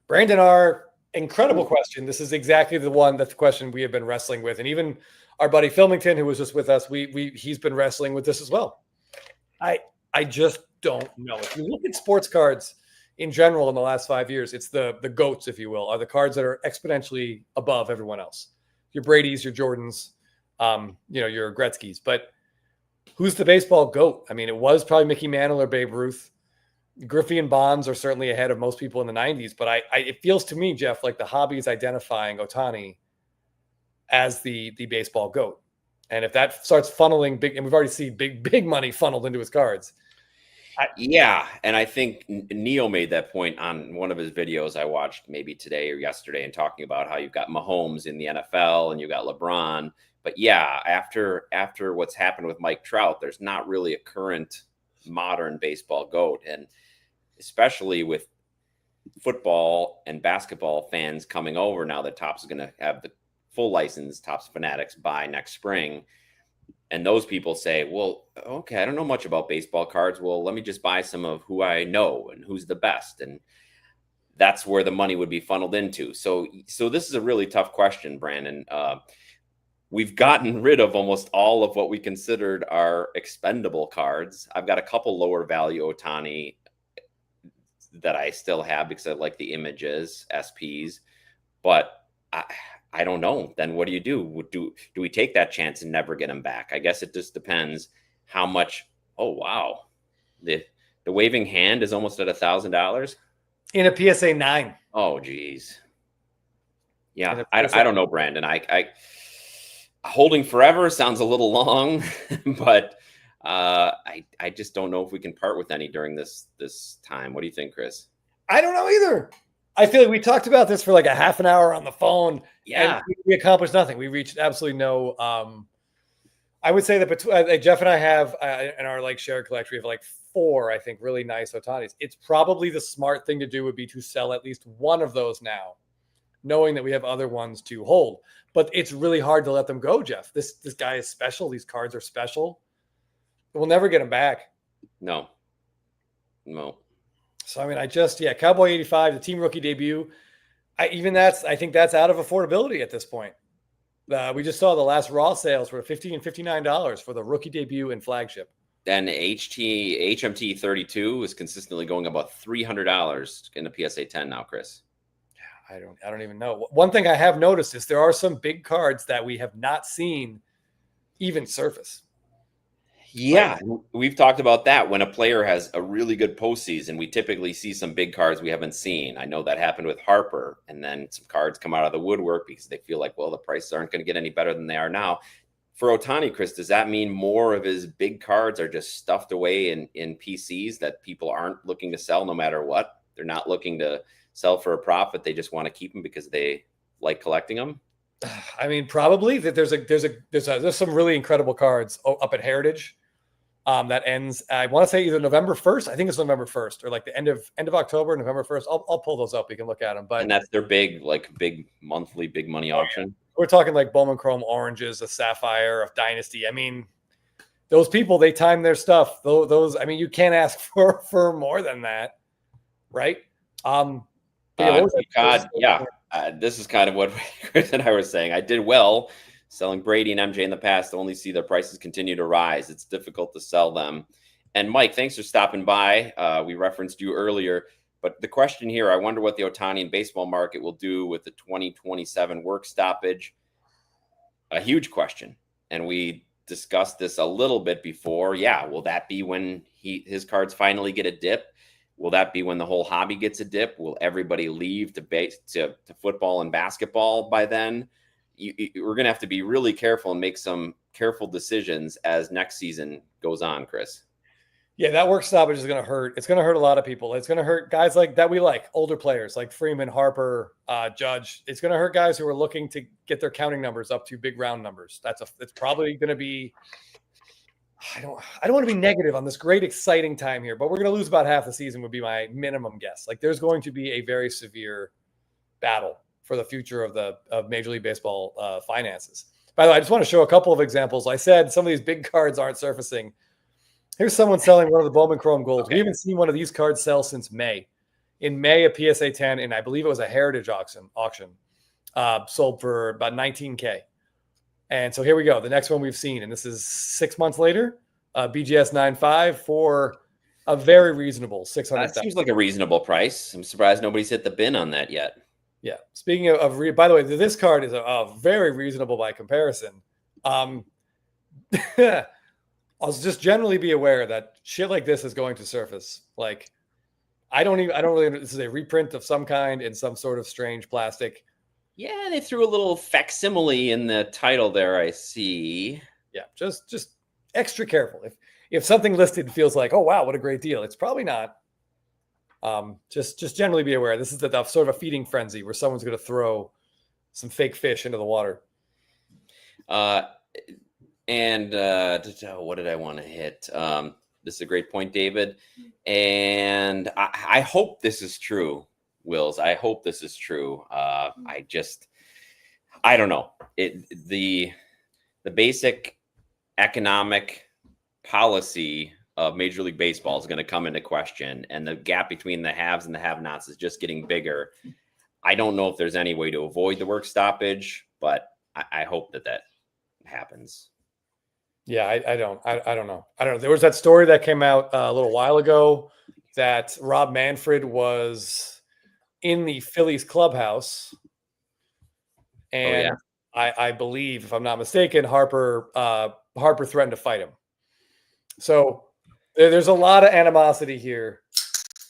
Brandon, our incredible question. This is exactly the question we have been wrestling with, and even our buddy Filmington, who was just with us, he's been wrestling with this as well. I just don't know. If you look at sports cards in general in the last 5 years, it's the GOATs, if you will, are the cards that are exponentially above everyone else. Your Brady's, your Jordans, your Gretzky's. But who's the baseball GOAT? I mean, it was probably Mickey Mantle or Babe Ruth. Griffey and Bonds are certainly ahead of most people in the 90s. But it feels to me, Jeff, like the hobby is identifying Ohtani as the baseball GOAT. And if that starts funneling big, and we've already seen big money funneled into his cards. Yeah, and I think Neo made that point on one of his videos I watched maybe today or yesterday, and talking about how you've got Mahomes in the NFL and you've got LeBron. But yeah, after what's happened with Mike Trout, there's not really a current modern baseball GOAT. And especially with football and basketball fans coming over now that Topps is going to have the full license, Topps Fanatics, by next spring. And those people say, well, okay, I don't know much about baseball cards. Well, let me just buy some of who I know and who's the best. And that's where the money would be funneled into. So this is a really tough question, Brandon. We've gotten rid of almost all of what we considered our expendable cards. I've got a couple lower value Ohtani that I still have because I like the images, SPs, but I don't know. Then what do you do? Do we take that chance and never get them back? I guess it just depends how much. Oh, wow. The waving hand is almost at $1,000 in a PSA 9. Oh, geez. Yeah. I don't know, Brandon. I holding forever sounds a little long, but I just don't know if we can part with any during this time. What do you think, Chris? I don't know either. I feel like we talked about this for like a half an hour on the phone, and we accomplished nothing. We reached absolutely no. I would say that between Jeff and I have in our like shared collection, we have like 4, I think, really nice Ohtanis. It's probably the smart thing to do would be to sell at least one of those now, knowing that we have other ones to hold. But it's really hard to let them go, Jeff. This guy is special. These cards are special. We'll never get them back. No. So I mean, Cowboy 85, the team rookie debut. I think that's out of affordability at this point. We just saw the last raw sales were $50 and $59 for the rookie debut and flagship. And HMT 32 is consistently going about $300 in the PSA 10 now, Chris. I don't even know. One thing I have noticed is there are some big cards that we have not seen even surface. Yeah, we've talked about that. When a player has a really good postseason, we typically see some big cards we haven't seen. I know that happened with Harper, and then some cards come out of the woodwork because they feel like, well, the prices aren't going to get any better than they are now. For Ohtani, Chris, does that mean more of his big cards are just stuffed away in PCs that people aren't looking to sell no matter what? They're not looking to sell for a profit. They just want to keep them because they like collecting them. I mean, probably that there's some really incredible cards up at Heritage. That ends, I want to say either November 1st. I think it's November 1st or like the end of October, November 1st. I'll pull those up. We can look at them. And that's their big monthly big money auction. Yeah. We're talking like Bowman Chrome oranges, a sapphire of Dynasty. I mean, those people, they time their stuff. Those, I mean, you can't ask for more than that, right? This is kind of what Chris and I were saying. I did well selling Brady and MJ in the past, only see their prices continue to rise. It's difficult to sell them. And Mike, thanks for stopping by. We referenced you earlier, but the question here, I wonder what the Ohtani and baseball market will do with the 2027 work stoppage. A huge question. And we discussed this a little bit before. Yeah, will that be when his cards finally get a dip? Will that be when the whole hobby gets a dip? Will everybody leave to football and basketball by then? We're going to have to be really careful and make some careful decisions as next season goes on, Chris. Yeah, that work stoppage is going to hurt. It's going to hurt a lot of people. It's going to hurt guys like that we like, older players like Freeman, Harper, Judge. It's going to hurt guys who are looking to get their counting numbers up to big round numbers. It's probably going to be. I don't want to be negative on this great exciting time here, but we're going to lose about half the season would be my minimum guess. Like there's going to be a very severe battle for the future of Major League Baseball finances. By the way, I just want to show a couple of examples. I said some of these big cards aren't surfacing. Here's someone selling one of the Bowman Chrome Golds. Okay. We haven't seen one of these cards sell since May. In May, a PSA 10, and I believe it was a Heritage auction, sold for about $19K. And so here we go. The next one we've seen, and this is 6 months later, BGS 9.5 for a very reasonable $600. That seems like a reasonable price. I'm surprised nobody's hit the bin on that yet. Yeah. Speaking by the way, this card is a very reasonable by comparison. I'll just generally be aware that shit like this is going to surface. Like, I don't really. This is a reprint of some kind in some sort of strange plastic. Yeah, they threw a little facsimile in the title there. I see. Yeah, just extra careful. If something listed feels like, oh wow, what a great deal, it's probably not. Just generally be aware. This is the sort of a feeding frenzy where someone's going to throw some fake fish into the water. And what did I want to hit? This is a great point, David. And I hope this is true, Wills. I hope this is true. I don't know. The basic economic policy of Major League Baseball is going to come into question, and the gap between the haves and the have-nots is just getting bigger. I don't know if there's any way to avoid the work stoppage, but I hope that happens. Yeah, I don't know. There was that story that came out a little while ago that Rob Manfred was in the Phillies clubhouse, and I believe, if I'm not mistaken, Harper threatened to fight him. So there's a lot of animosity here,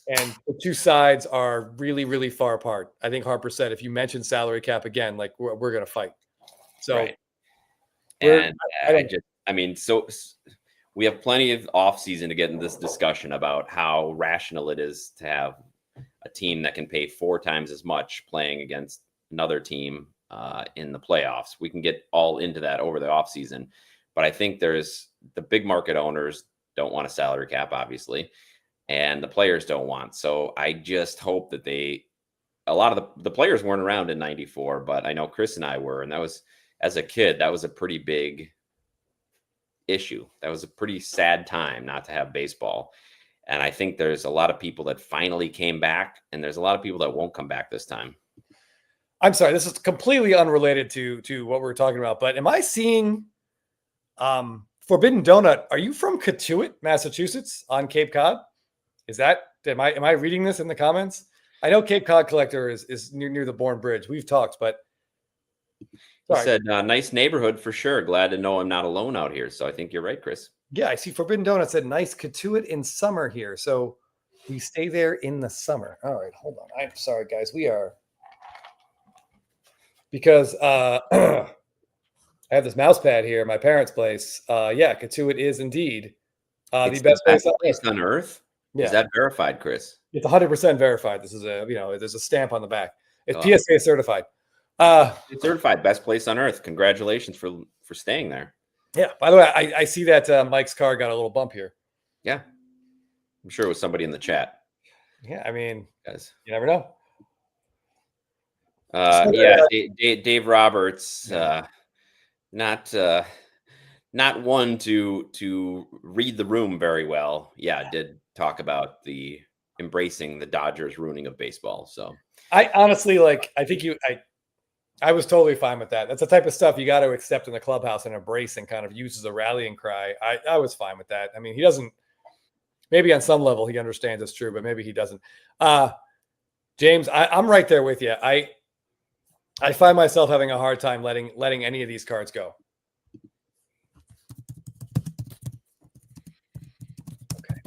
and the two sides are really, really far apart. I think Harper said, if you mention salary cap again, like we're going to fight. So, right. And we have plenty of off season to get in this discussion about how rational it is to have a team that can pay 4 times as much playing against another team in the playoffs. We can get all into that over the off season, but I think there's the big market owners don't want a salary cap, obviously, and the players don't want. So I just hope that a lot of the players weren't around in 94, but I know Chris and I were, and that was, as a kid, that was a pretty big issue. That was a pretty sad time not to have baseball. And I think there's a lot of people that finally came back, and there's a lot of people that won't come back this time. I'm sorry, this is completely unrelated to what we're talking about, but am I seeing Forbidden Donut? Are you from Katuitt, Massachusetts on Cape Cod? Am I reading this in the comments? I know Cape Cod Collector is near the Bourne Bridge. We've talked, but he said, nice neighborhood for sure. Glad to know I'm not alone out here. So I think you're right, Chris. Yeah, I see Forbidden Donut said nice Katuitt in summer here. So we stay there in the summer. All right, hold on. I'm sorry, guys. We are because I have this mouse pad here at my parents' place. Yeah, Katuitt is indeed the best place on earth. Yeah. Is that verified, Chris? It's 100% verified. This is there's a stamp on the back. It's PSA certified. It's certified best place on earth. Congratulations for staying there. Yeah. By the way, I see that Mike's car got a little bump here. Yeah. I'm sure it was somebody in the chat. Yeah. I mean, guys, you never know. Dave Roberts, not one to read the room very well. Yeah, did talk about the embracing the Dodgers ruining of baseball. So I honestly I was totally fine with that. That's the type of stuff you got to accept in the clubhouse and embrace and kind of use as a rallying cry. I was fine with that. I mean, he doesn't, maybe on some level he understands it's true, but maybe he doesn't. James, I'm right there with you. I find myself having a hard time letting any of these cards go. Okay.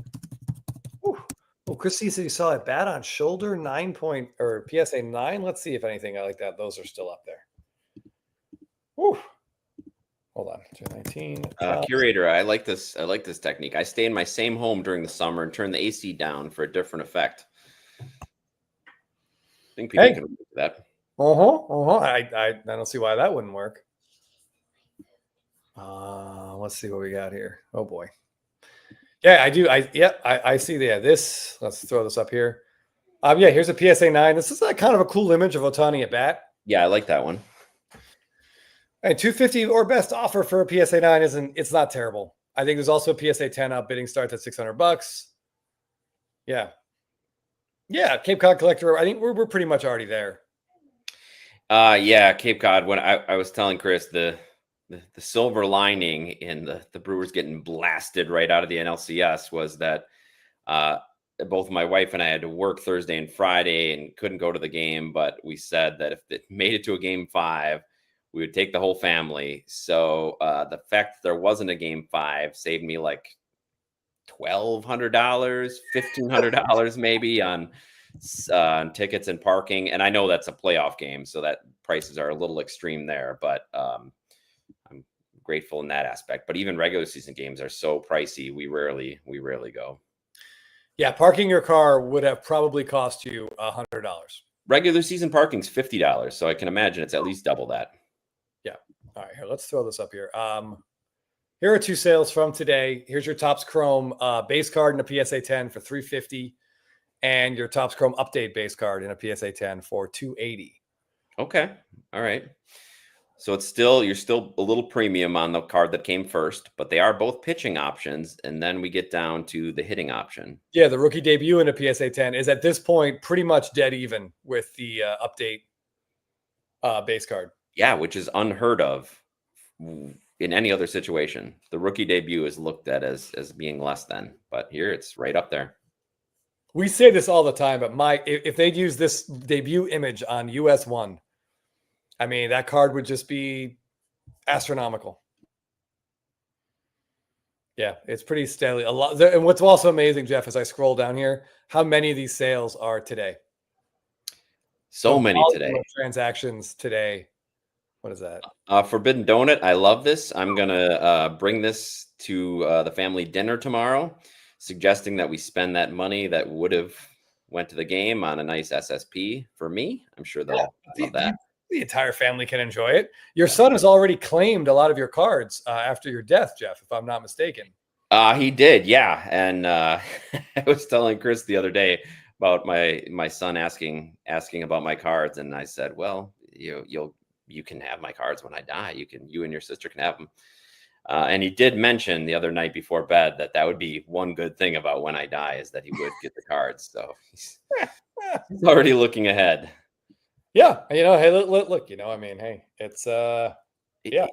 Oh, Chris said he saw a bat on shoulder 9 point or PSA 9. Let's see if anything like that. Those are still up there. Whew. Hold on. 219. Curator, I like this. I like this technique. I stay in my same home during the summer and turn the AC down for a different effect. I think people can do that. I don't see why that wouldn't work. Let's see what we got here. Oh boy. Yeah, I do. I see that. Let's throw this up here. Yeah, here's a PSA 9. This is kind of a cool image of Ohtani at bat. Yeah, I like that one. And 250 or best offer for a PSA 9 it's not terrible. I think there's also a PSA 10 up. Bidding starts at $600. Yeah. Yeah, Cape Cod Collector. I think we're pretty much already there. Yeah, Cape Cod. When I was telling Chris the silver lining in the Brewers getting blasted right out of the NLCS was that both my wife and I had to work Thursday and Friday and couldn't go to the game, but we said that if it made it to a game 5, we would take the whole family. So the fact that there wasn't a game 5 saved me like $1,200, $1,500 maybe on tickets and parking. And I know that's a playoff game, so that prices are a little extreme there, but I'm grateful in that aspect. But even regular season games are so pricey, we rarely go. Yeah, parking your car would have probably cost you $100. Regular season parking's $50, so I can imagine it's at least double that. Yeah. All right, here, let's throw this up here. Here are 2 sales from today. Here's your Topps Chrome base card in a PSA 10 for $350, and your Topps Chrome update base card in a PSA 10 for $280. Okay. All right. So you're still a little premium on the card that came first, but they are both pitching options. And then we get down to the hitting option. Yeah. The rookie debut in a PSA 10 is at this point pretty much dead even with the update base card. Yeah. Which is unheard of in any other situation. The rookie debut is looked at as being less than, but here it's right up there. We say this all the time, but if they'd use this debut image on US 1, I mean, that card would just be astronomical. Yeah, it's pretty steady. A lot. And what's also amazing, Jeff, as I scroll down here, how many of these sales are today? So many today. Transactions today. What is that? Forbidden Donut. I love this. I'm going to bring this to the family dinner tomorrow, suggesting that we spend that money that would have went to the game on a nice SSP for me. I'm sure they'll love that. The entire family can enjoy it. Your son has already claimed a lot of your cards after your death, Jeff, if I'm not mistaken. He did, yeah. And I was telling Chris the other day about my son asking about my cards, and I said, "Well, you can have my cards when I die. You and your sister can have them." And he did mention the other night before bed that would be one good thing about when I die is that he would get the cards. So he's already looking ahead. Yeah, hey, look, I mean, hey, it's yeah.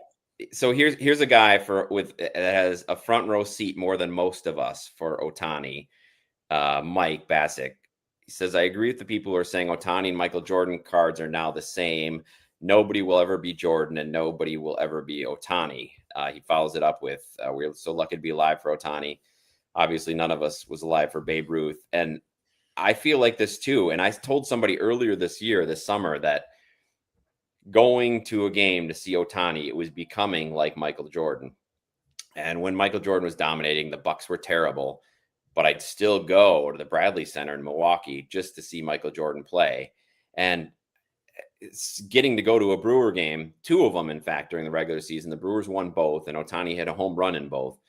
So here's a guy that has a front row seat more than most of us for Ohtani. Mike Bassick. He says, I agree with the people who are saying Ohtani and Michael Jordan cards are now the same. Nobody will ever be Jordan and nobody will ever be Ohtani. He follows it up with, we're so lucky to be alive for Ohtani. Obviously, none of us was alive for Babe Ruth. And I feel like this too. And I told somebody earlier this summer, that going to a game to see Ohtani, it was becoming like Michael Jordan. And when Michael Jordan was dominating, the Bucks were terrible. But I'd still go to the Bradley Center in Milwaukee just to see Michael Jordan play. And it's getting to go to a Brewer game, 2 of them, in fact, during the regular season. The Brewers won both, and Ohtani hit a home run in both.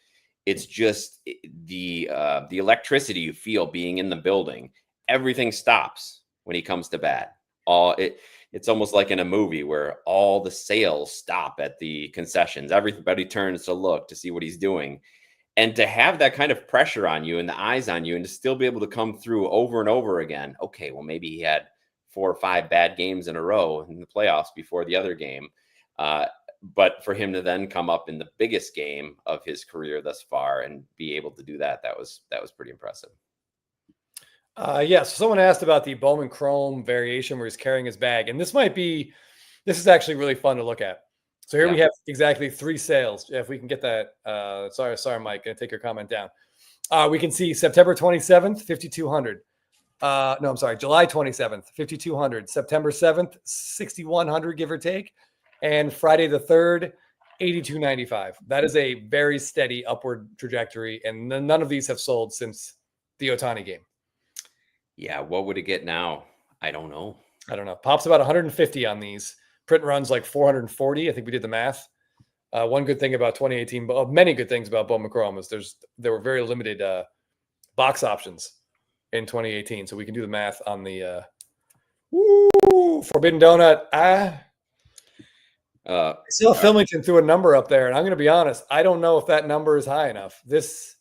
It's just the electricity you feel being in the building. Everything stops when he comes to bat. It's almost like in a movie where all the sales stop at the concessions. Everybody turns to look to see what he's doing. And to have that kind of pressure on you and the eyes on you, and to still be able to come through over and over again. Okay, well, maybe he had 4 or 5 bad games in a row in the playoffs before the other game. But for him to then come up in the biggest game of his career thus far and be able to do that was pretty impressive. So someone asked about the Bowman Chrome variation where he's carrying his bag. And this is actually really fun to look at. So here we have exactly 3 sales. If we can get that. Sorry, Mike. Gonna take your comment down. We can see September 27th, 5,200. July 27th, 5,200. September 7th, 6,100, give or take. And Friday the 3rd, 8,295. That is a very steady upward trajectory. And none of these have sold since the Ohtani game. Yeah. What would it get now? I don't know. Pop's about 150 on these. Print runs like 440. I think we did the math. One good thing about 2018, but many good things about Bowman Chrome is there were very limited box options in 2018. So we can do the math on the Forbidden Donut. I saw Filmington threw a number up there, and I'm going to be honest, I don't know if that number is high enough. This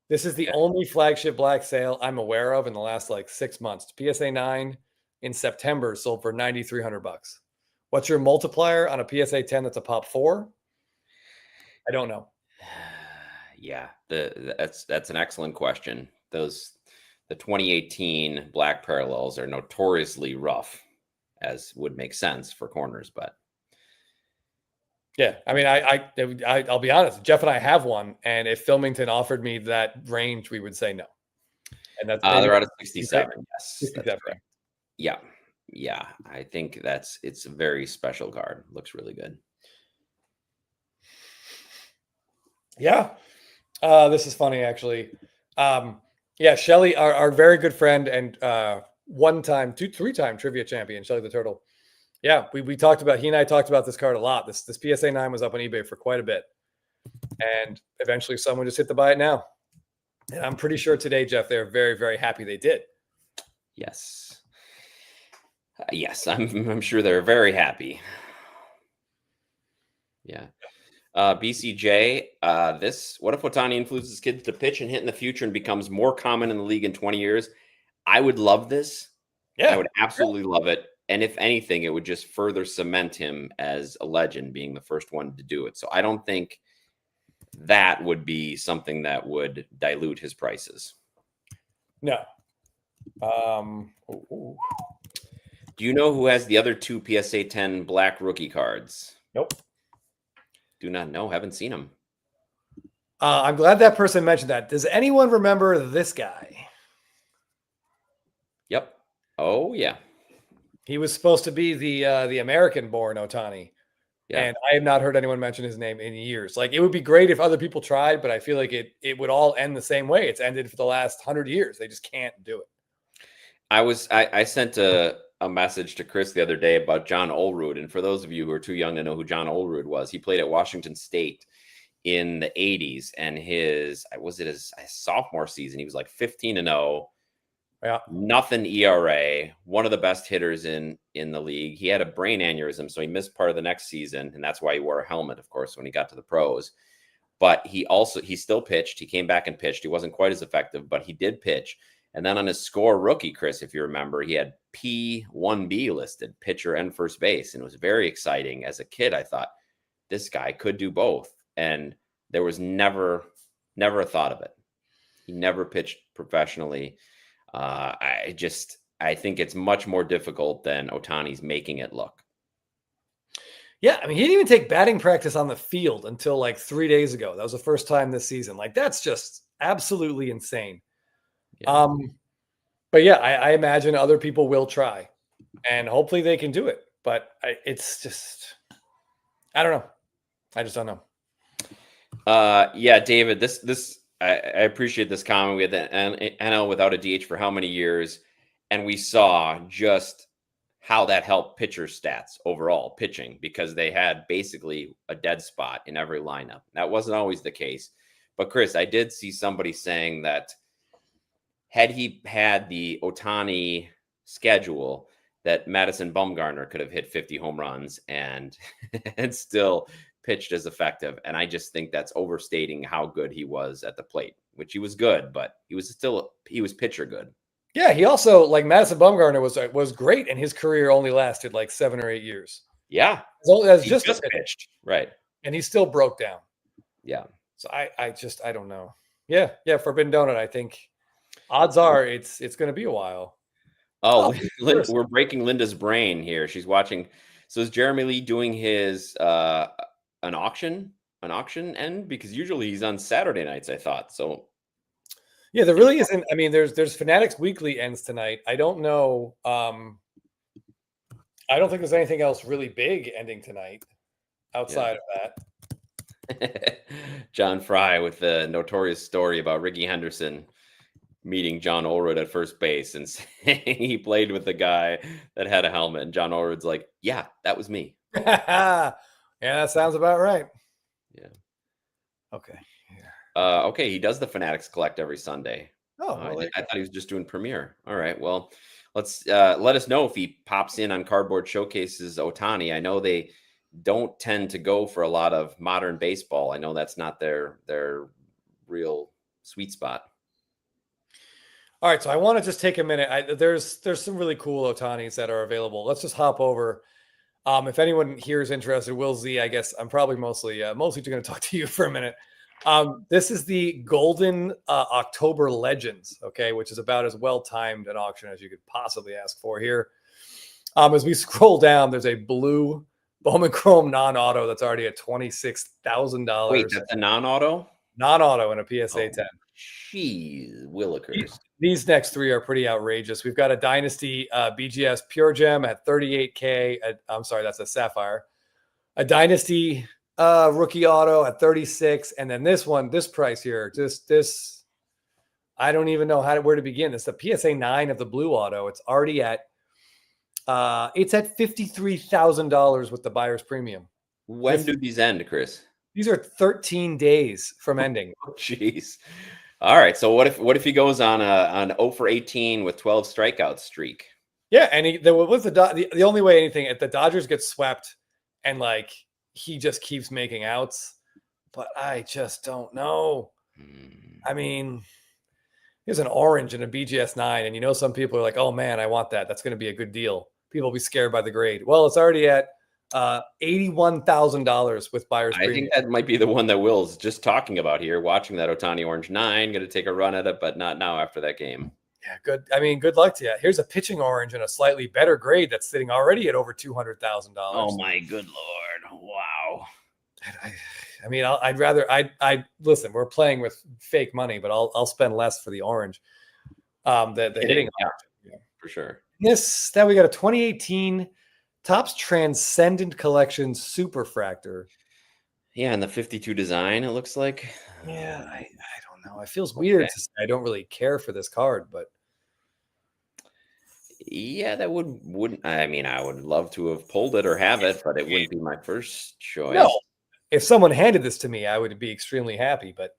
is the only flagship black sale I'm aware of in the last 6 months. PSA 9 in September sold for $9,300. What's your multiplier on a PSA 10 that's a pop 4? I don't know. Yeah, that's an excellent question. The 2018 black parallels are notoriously rough, as would make sense for corners, but yeah, I mean, I'll be honest. Jeff and I have one, and if Filmington offered me that range, we would say no. And that's they're out of 67. Yes, 67. That's correct. Yeah. I think it's a very special card. Looks really good. Yeah, this is funny actually. Shelly, our very good friend and 3-time trivia champion, Shelly the Turtle. Yeah, he and I talked about this card a lot. This PSA 9 was up on eBay for quite a bit. And eventually someone just hit the buy it now. And I'm pretty sure today, Jeff, they're very, very happy they did. Yes. Yes, I'm sure they're very happy. Yeah. BCJ, what if Ohtani influences kids to pitch and hit in the future and becomes more common in the league in 20 years? I would love this. Yeah. I would absolutely love it. And if anything, it would just further cement him as a legend, being the first one to do it. So I don't think that would be something that would dilute his prices. No. Do you know who has the other 2 PSA 10 black rookie cards? Nope. Do not know. Haven't seen them. I'm glad that person mentioned that. Does anyone remember this guy? Yep. Oh, yeah. He was supposed to be the American-born Ohtani, Yeah. and I have not heard anyone mention his name in years. Like, it would be great if other people tried, but I feel like it would all end the same way. It's ended for the last 100 years. They just can't do it. I sent a message to Chris the other day about John Olerud, and for those of you who are too young to know who John Olerud was, he played at Washington State in the 80s, and his sophomore season, he was like 15-0. Yeah. Nothing ERA, one of the best hitters in the league. He had a brain aneurysm, so he missed part of the next season, and that's why he wore a helmet, of course, when he got to the pros. But he still pitched. He came back and pitched. He wasn't quite as effective, but he did pitch. And then on his score rookie, Chris, if you remember, he had P1B listed, pitcher and first base, and it was very exciting. As a kid, I thought this guy could do both, and there was never a thought of it. He never pitched professionally. I think it's much more difficult than Ohtani's making it look. Yeah, I mean, he didn't even take batting practice on the field until like 3 days ago. That was the first time this season. Like, that's just absolutely insane. Yeah. But yeah, I imagine other people will try, and hopefully they can do it. But it's just, I don't know. I just don't know. Yeah, David, I appreciate this comment. We had the NL without a DH for how many years, and we saw just how that helped pitcher stats overall, pitching, because they had basically a dead spot in every lineup. That wasn't always the case. But Chris, I did see somebody saying that had he had the Ohtani schedule, that Madison Bumgarner could have hit 50 home runs and still pitched as effective. And I just think that's overstating how good he was at the plate, which he was good, but he was pitcher good. Yeah, he also, like, Madison Bumgarner was great, and his career only lasted like 7 or 8 years. Yeah. He just pitched. Right. And he still broke down. Yeah. So I don't know. Yeah, Forbidden Donut, I think odds are it's going to be a while. Oh, we're breaking Linda's brain here. She's watching. So is Jeremy Lee doing his an auction end? Because usually he's on Saturday nights, I thought. So yeah, there really isn't. I mean, there's Fanatics Weekly ends tonight. I don't know. I don't think there's anything else really big ending tonight outside of that. John Fry with the notorious story about Ricky Henderson meeting John Olerud at first base and saying he played with the guy that had a helmet. And John Olerud's like, yeah, that was me. Yeah, that sounds about right. Yeah. Okay. Okay, he does the Fanatics Collect every Sunday. Oh, I thought he was just doing Premiere. All right, well, let's let us know if he pops in on Cardboard Showcases Ohtani. I know they don't tend to go for a lot of modern baseball. I know that's not their real sweet spot. All right, so I want to just take a minute. There's some really cool Ohtanis that are available. Let's just hop over. If anyone here is interested, Will Z, I guess I'm probably mostly going to talk to you for a minute. This is the Golden October Legends, okay, which is about as well-timed an auction as you could possibly ask for here. As we scroll down, there's a blue Bowman Chrome non-auto that's already at $26,000. Wait, that's a non-auto? Non-auto in a PSA 10. Jeez, Willikers. These next three are pretty outrageous. We've got a Dynasty BGS Pure Gem at $38K. I'm sorry, that's a Sapphire. A Dynasty rookie auto at 36, and then this price here, this I don't even know where to begin. It's the PSA 9 of the blue auto. It's already at $53,000 with the buyer's premium. When do these end, Chris? These are 13 days from ending. Oh, jeez. All right. So what if he goes on an 0 for 18 with 12 strikeout streak? Yeah, and the only way if the Dodgers get swept and like he just keeps making outs, but I just don't know. I mean, here's an orange and a BGS 9, and some people are like, oh man, I want that. That's going to be a good deal. People will be scared by the grade. Well, it's already at $81,000 with buyer's premium. I think that might be the one that Will's just talking about here, watching that Ohtani Orange 9, going to take a run at it, but not now after that game. Yeah, good. I mean, good luck to you. Here's a pitching orange and a slightly better grade that's sitting already at over $200,000. Oh my good Lord. Wow. I mean, I'd rather listen, we're playing with fake money, but I'll spend less for the orange. The hitting, yeah, for sure. This, that we got a 2018 Topps Transcendent Collection Superfractor. Yeah, and the 52 design, it looks like. Yeah, I don't know. It feels weird to say I don't really care for this card, but Yeah, that wouldn't. I mean, I would love to have pulled it or have it, but it wouldn't be my first choice. no. If someone handed this to me, I would be extremely happy. But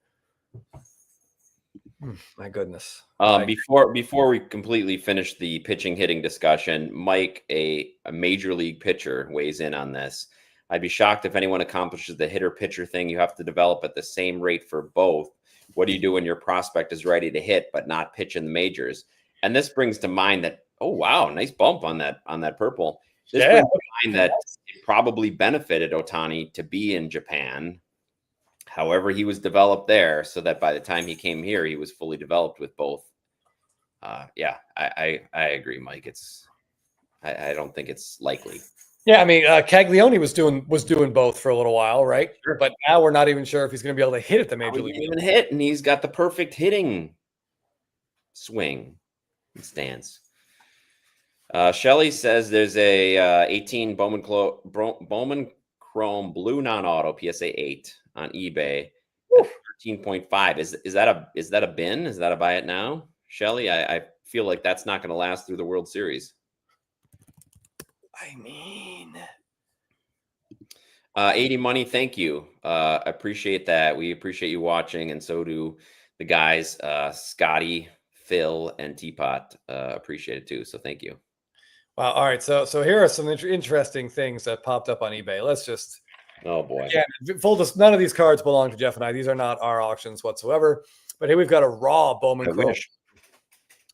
my goodness. Before we completely finish the pitching hitting discussion, Mike, a major league pitcher, weighs in on this. I'd be shocked if anyone accomplishes the hitter pitcher thing. You have to develop at the same rate for both. What do you do when your prospect is ready to hit but not pitch in the majors? And this brings to mind that, oh wow, nice bump on that purple. This brings to mind that it probably benefited Ohtani to be in Japan. However, he was developed there, so that by the time he came here, he was fully developed with both. Yeah, I agree, Mike. I don't think it's likely. Yeah, I mean, Caglione was doing both for a little while, right? Sure. But now we're not even sure if he's going to be able to hit at the major league. He didn't even hit, and he's got the perfect hitting swing and stance. Shelly says there's a 18 Bowman Chrome Blue non-auto PSA 8 on eBay. 13.5. Is that a bin? Is that a buy it now? Shelly, I feel like that's not going to last through the World Series. I mean, 80 money, thank you. Appreciate that. We appreciate you watching, and so do the guys, Scotty, Phil, and Teapot. Appreciate it too. So thank you. Wow. All right. So here are some interesting things that popped up on eBay. Let's just. Oh boy. Again, none of these cards belong to Jeff and I. These are not our auctions whatsoever. But here we've got a raw Bowman Chrome.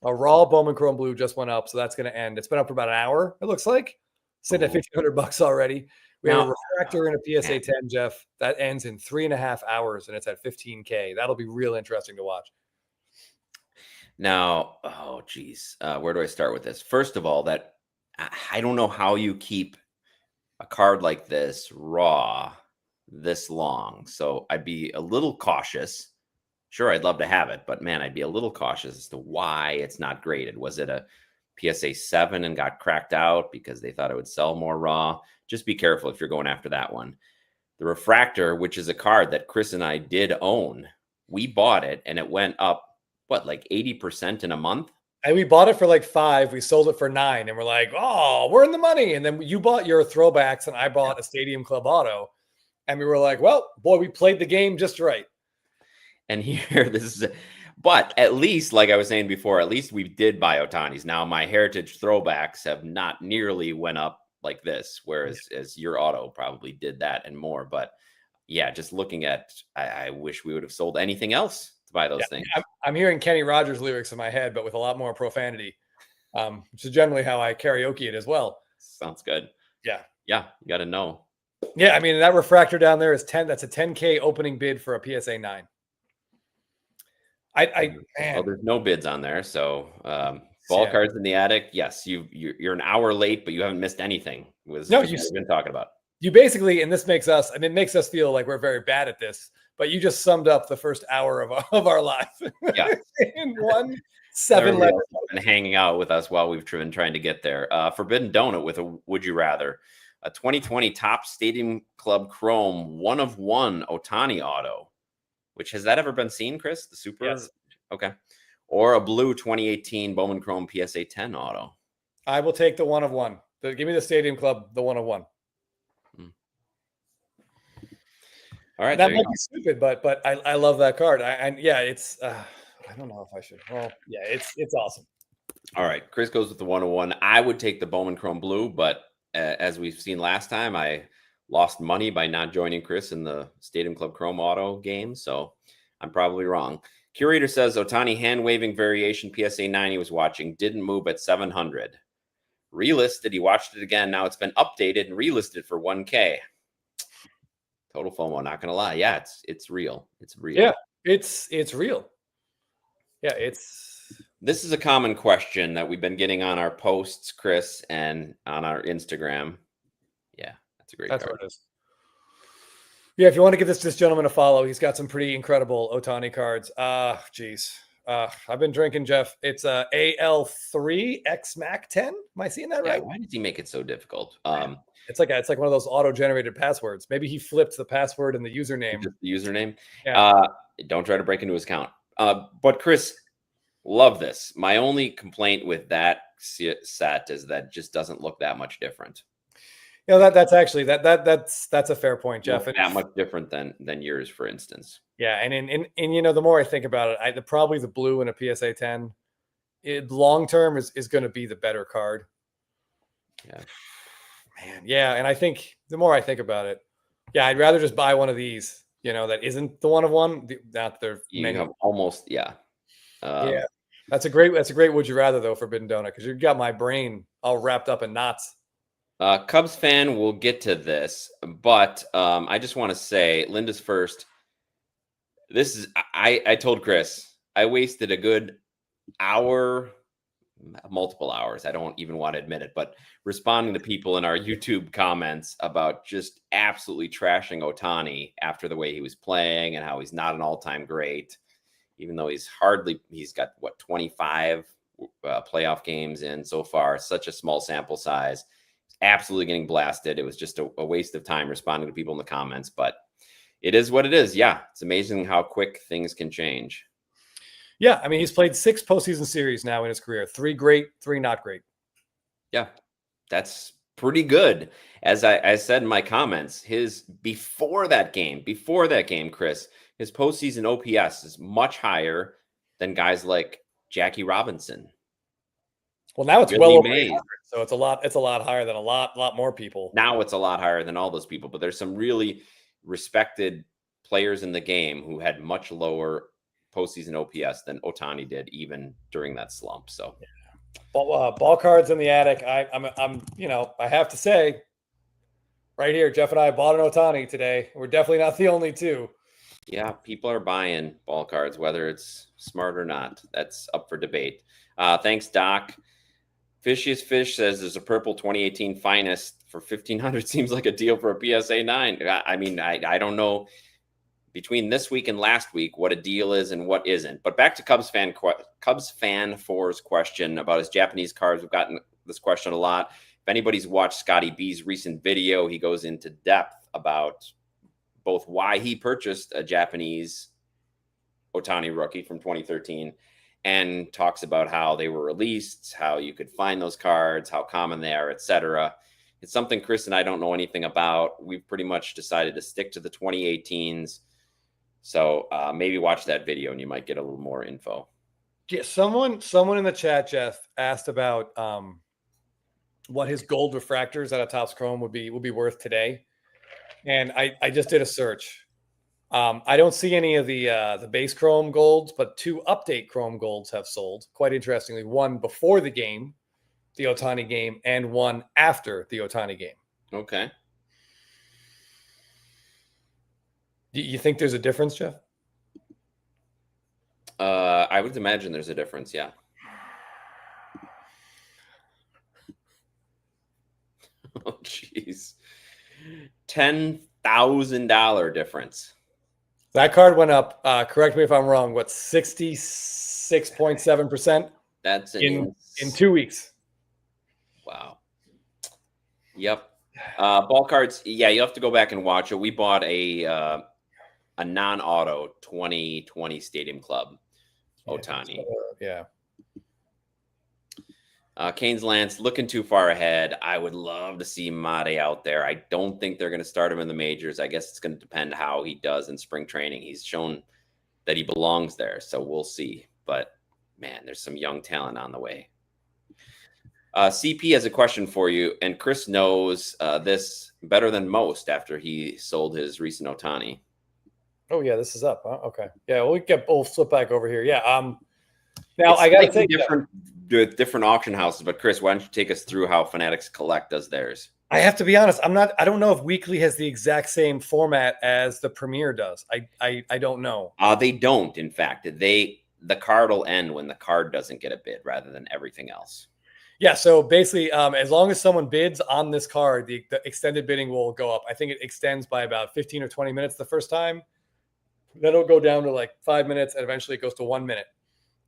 A raw Bowman Chrome Blue just went up, so that's going to end. It's been up for about an hour. It looks like. Sitting at $1,500 already. We have a refractor and a PSA 10, Jeff. That ends in 3.5 hours, and it's at $15K. That'll be real interesting to watch. Now, oh geez, where do I start with this? First of all, that I don't know how you keep a card like this raw this long. So I'd be a little cautious. Sure, I'd love to have it, but man, I'd be a little cautious as to why it's not graded. Was it a PSA 7 and got cracked out because they thought it would sell more raw? Just be careful if you're going after that one. The refractor, which is a card that Chris and I did own, we bought it and it went up, what, like 80% in a month? And we bought it for like 5. We sold it for 9. And we're like, oh, we're in the money. And then you bought your throwbacks and I bought a Stadium Club auto. And we were like, well, boy, we played the game just right. And here, but at least, like I was saying before, at least we did buy Ohtani's. Now, my Heritage throwbacks have not nearly went up like this, whereas as your auto probably did that and more. But yeah, just looking at, I wish we would have sold anything else to buy those things. I'm hearing Kenny Rogers lyrics in my head, but with a lot more profanity, which is generally how I karaoke it as well. Sounds good. Yeah. Yeah, you got to know. Yeah, I mean, that refractor down there is 10. That's a 10K opening bid for a PSA 9. Man. Well, there's no bids on there, so ball cards in the attic. Yes, you're an hour late, but you haven't missed anything. You've been talking about. You basically, and this makes us, it makes us feel like we're very bad at this, but you just summed up the first hour of our life. Yeah, in 7 letters. And hanging out with us while we've been trying to get there. Forbidden Donut with a Would You Rather, a 2020 Topps Stadium Club Chrome 1/1 Ohtani auto. Which, has that ever been seen, Chris? The Super? Yes. Okay. Or a blue 2018 Bowman Chrome PSA 10 auto. I will take the 1/1. Give me the Stadium Club, the 1/1. All right. That might be stupid, but I love that card. It's I don't know if I should. Well, yeah, it's awesome. All right. Chris goes with the 1/1. I would take the Bowman Chrome Blue, but as we've seen last time, I lost money by not joining Chris in the Stadium Club Chrome auto game, so I'm probably wrong. Curator says Ohtani hand waving variation PSA 9 he was watching didn't move at 700. Relisted, he watched it again. Now it's been updated and relisted for 1K. Total FOMO, not gonna lie. Yeah, it's real. It's real. Yeah, it's real. Yeah, this is a common question that we've been getting on our posts, Chris, and on our Instagram. Yeah. That's card. What it is. Yeah, if you want to give this gentleman a follow, he's got some pretty incredible Ohtani cards. Geez. I've been drinking, Jeff. It's AL3 X Mac 10. Am I seeing that right? Why does he make it so difficult? It's like one of those auto-generated passwords. Maybe he flipped the password and the username. Just the username. Yeah. Don't try to break into his account. But Chris, love this. My only complaint with that set is that it just doesn't look that much different. You know, that's actually that's a fair point, Jeff. That much different than yours, for instance. Yeah, and you know, the more I think about it, probably the blue in a PSA 10, long term is going to be the better card. Yeah, man. Yeah, and I think the more I think about it, yeah, I'd rather just buy one of these. You know, that isn't the one of one. Not their you have almost yeah. That's a great would you rather though, Forbidden Donut, because you got my brain all wrapped up in knots. Cubs fan, we'll get to this, but I just want to say, Linda's first. This is I told Chris I wasted a good hour, multiple hours. I don't even want to admit it, but responding to people in our YouTube comments about just absolutely trashing Ohtani after the way he was playing and how he's not an all-time great, even though he's got what 25 playoff games in so far, such a small sample size. Absolutely getting blasted. It was just a waste of time responding to people in the comments, but it is what it is. Yeah, it's amazing how quick things can change. Yeah, I mean, he's played 6 postseason series now in his career. 3 great, 3 not great. Yeah, that's pretty good. As I said in my comments, before that game, Chris, his postseason OPS is much higher than guys like Jackie Robinson. Well, now it's well over 800, so it's a lot higher than a lot more people. Now it's a lot higher than all those people, but there's some really respected players in the game who had much lower postseason OPS than Ohtani did, even during that slump. So, ball cards in the attic. I'm you know, I have to say, right here, Jeff and I bought an Ohtani today. We're definitely not the only two. Yeah, people are buying ball cards, whether it's smart or not. That's up for debate. Thanks, Doc. Fishiest Fish says there's a purple 2018 finest for $1,500. Seems like a deal for a PSA 9. I mean, I don't know between this week and last week what a deal is and what isn't. But back to Cubs fan 4's question about his Japanese cards. We've gotten this question a lot. If anybody's watched Scotty B's recent video, he goes into depth about both why he purchased a Japanese Ohtani rookie from 2013 and talks about how they were released, how you could find those cards, how common they are, etc. It's something Chris and I don't know anything about. We've pretty much decided to stick to the 2018s. So maybe watch that video and you might get a little more info. Yeah, someone in the chat, Jeff, asked about what his gold refractors out of Topps Chrome would be worth today. And I just did a search. I don't see any of the base Chrome golds, but 2 update Chrome golds have sold. Quite interestingly, one before the game, the Ohtani game, and one after the Ohtani game. Okay. You think there's a difference, Jeff? I would imagine there's a difference, yeah. Oh, jeez. $10,000 difference. That card went up, correct me if I'm wrong, what, 66.7%? That's in 2 weeks. Wow. Yep. Ball cards, yeah, you have to go back and watch it. We bought a non-auto 2020 Stadium Club Ohtani. Yeah. Canes Lance looking too far ahead. I would love to see Mate out there. I don't think they're going to start him in the majors. I guess it's going to depend how he does in spring training. He's shown that he belongs there, so we'll see. But man, there's some young talent on the way. CP has a question for you, and Chris knows this better than most after he sold his recent Ohtani. Oh yeah, this is up. Huh? Okay. Yeah, we'll flip back over here. Yeah. Now I got to take different auction houses, but Chris, why don't you take us through how Fanatics Collect does theirs? I have to be honest. I don't know if Weekly has the exact same format as the Premier does. I don't know. They don't. In fact, the card will end when the card doesn't get a bid, rather than everything else. Yeah. So basically, as long as someone bids on this card, the extended bidding will go up. I think it extends by about 15 or 20 minutes the first time. Then it'll go down to like 5 minutes, and eventually it goes to 1 minute.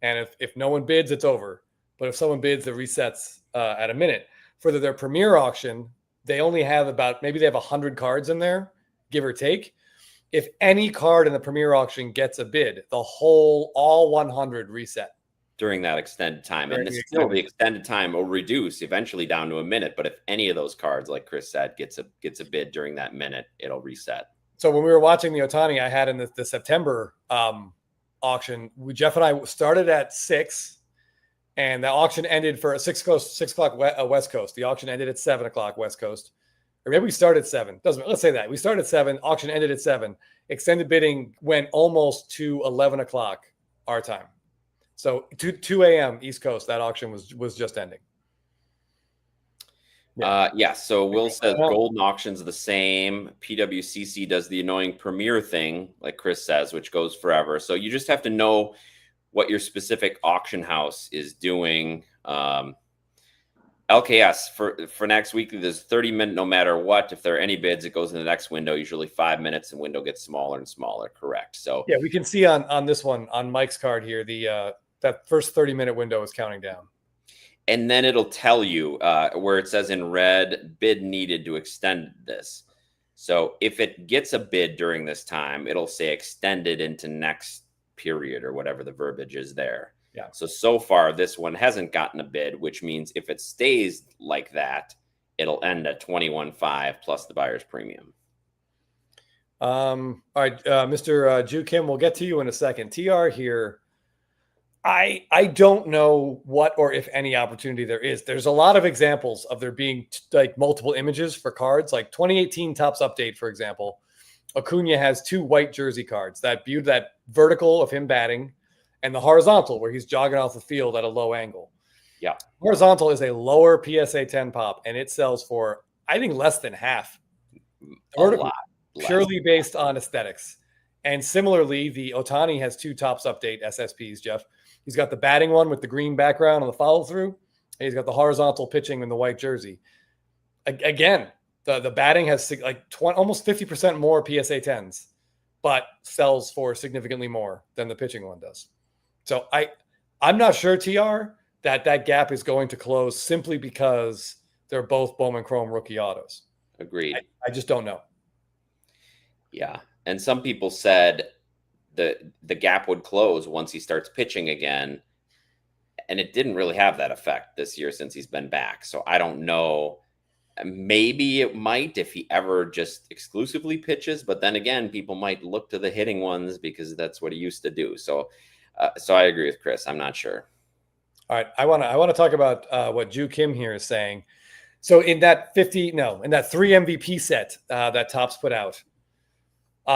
And if no one bids, it's over. But if someone bids, it resets at a minute. For their premier auction, they only have maybe they have 100 cards in there, give or take. If any card in the premier auction gets a bid, all 100 reset during that extended time. And the extended time will reduce eventually down to a minute. But if any of those cards, like Chris said, gets a bid during that minute, it'll reset. So when we were watching the Ohtani I had in the September auction, Jeff and I started at 6, and the auction ended for 6 o'clock West Coast. The auction ended at 7 o'clock West Coast. Or maybe we started at 7. Let's say that. We started at 7, auction ended at 7. Extended bidding went almost to 11 o'clock our time. So 2 a.m. East Coast, that auction was just ending. Yeah. So Will says golden auctions are the same. PWCC does the annoying premier thing, like Chris says, which goes forever. So you just have to know what your specific auction house is doing. LKS for next week, there's 30-minute no matter what. If there are any bids, it goes in the next window, usually 5 minutes, and window gets smaller and smaller. Correct. So yeah, we can see on this one on Mike's card here, that first 30-minute window is counting down. And then it'll tell you where it says in red, bid needed to extend this. So if it gets a bid during this time, it'll say extended into next period or whatever the verbiage is there. Yeah. So far, this one hasn't gotten a bid, which means if it stays like that, it'll end at 21.5 plus the buyer's premium. All right, Mr. Ju Kim, we'll get to you in a second. TR here. I don't know what or if any opportunity there is. There's a lot of examples of there being like multiple images for cards, like 2018 Topps Update, for example. Acuna has 2 white jersey cards, that vertical of him batting and the horizontal where he's jogging off the field at a low angle. Yeah. Horizontal is a lower PSA 10 pop, and it sells for, I think, less than half. Vertical, purely based on aesthetics. And similarly, the Ohtani has 2 Topps Update SSPs, Jeff. He's got the batting one with the green background on the follow-through, and he's got the horizontal pitching in the white jersey. Again, the batting has almost 50% more PSA 10s, but sells for significantly more than the pitching one does. So I'm not sure, TR, that gap is going to close simply because they're both Bowman Chrome rookie autos. Agreed. I just don't know. Yeah. And some people said the gap would close once he starts pitching again. And it didn't really have that effect this year since he's been back. So I don't know. Maybe it might if he ever just exclusively pitches. But then again, people might look to the hitting ones because that's what he used to do. So I agree with Chris. I'm not sure. All right. I want to talk about what Ju Kim here is saying. So in that 3 MVP set that Topps put out,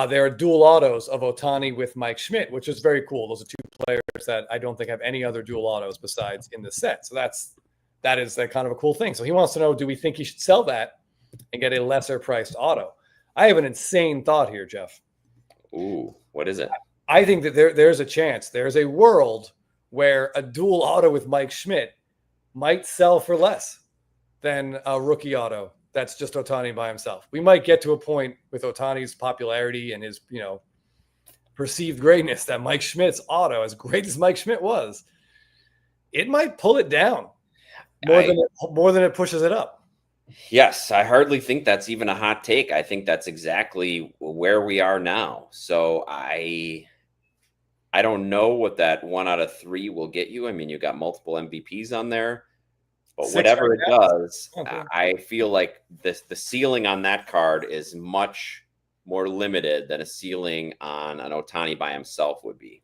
there are dual autos of Ohtani with Mike Schmidt, which is very cool. Those are 2 players that I don't think have any other dual autos besides in this set. So that is a kind of a cool thing. So he wants to know, do we think he should sell that and get a lesser priced auto? I have an insane thought here, Jeff. Ooh, what is it? I think that there's a chance. There's a world where a dual auto with Mike Schmidt might sell for less than a rookie auto that's just Ohtani by himself. We might get to a point with Ohtani's popularity and his, perceived greatness that Mike Schmidt's auto, as great as Mike Schmidt was, it might pull it down more than it pushes it up. Yes, I hardly think that's even a hot take. I think that's exactly where we are now. So I don't know what that 1 out of 3 will get you. I mean, you got multiple MVPs on there. But whatever it does, I feel like the ceiling on that card is much more limited than a ceiling on an Ohtani by himself would be.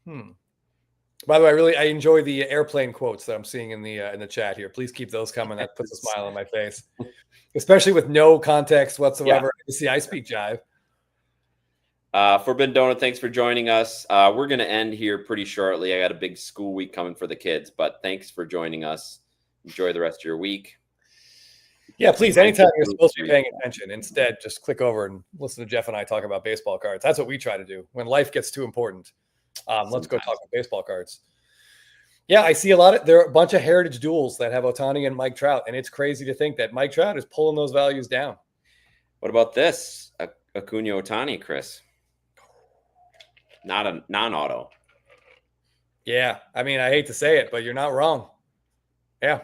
By the way, I enjoy the airplane quotes that I'm seeing in the chat here. Please keep those coming. That puts a smile on my face, especially with no context whatsoever. Yeah. See, I speak jive. Forbidden Donut, thanks for joining us. We're going to end here pretty shortly. I got a big school week coming for the kids, but thanks for joining us. Enjoy the rest of your week. Yeah, please, anytime you're supposed to be paying attention, instead, just click over and listen to Jeff and I talk about baseball cards. That's what we try to do when life gets too important. Let's go talk about baseball cards. Yeah, I see there are a bunch of heritage duels that have Ohtani and Mike Trout, and it's crazy to think that Mike Trout is pulling those values down. What about this? Acuna Ohtani, Chris? Not a non-auto. Yeah. I mean, I hate to say it, but you're not wrong. Yeah,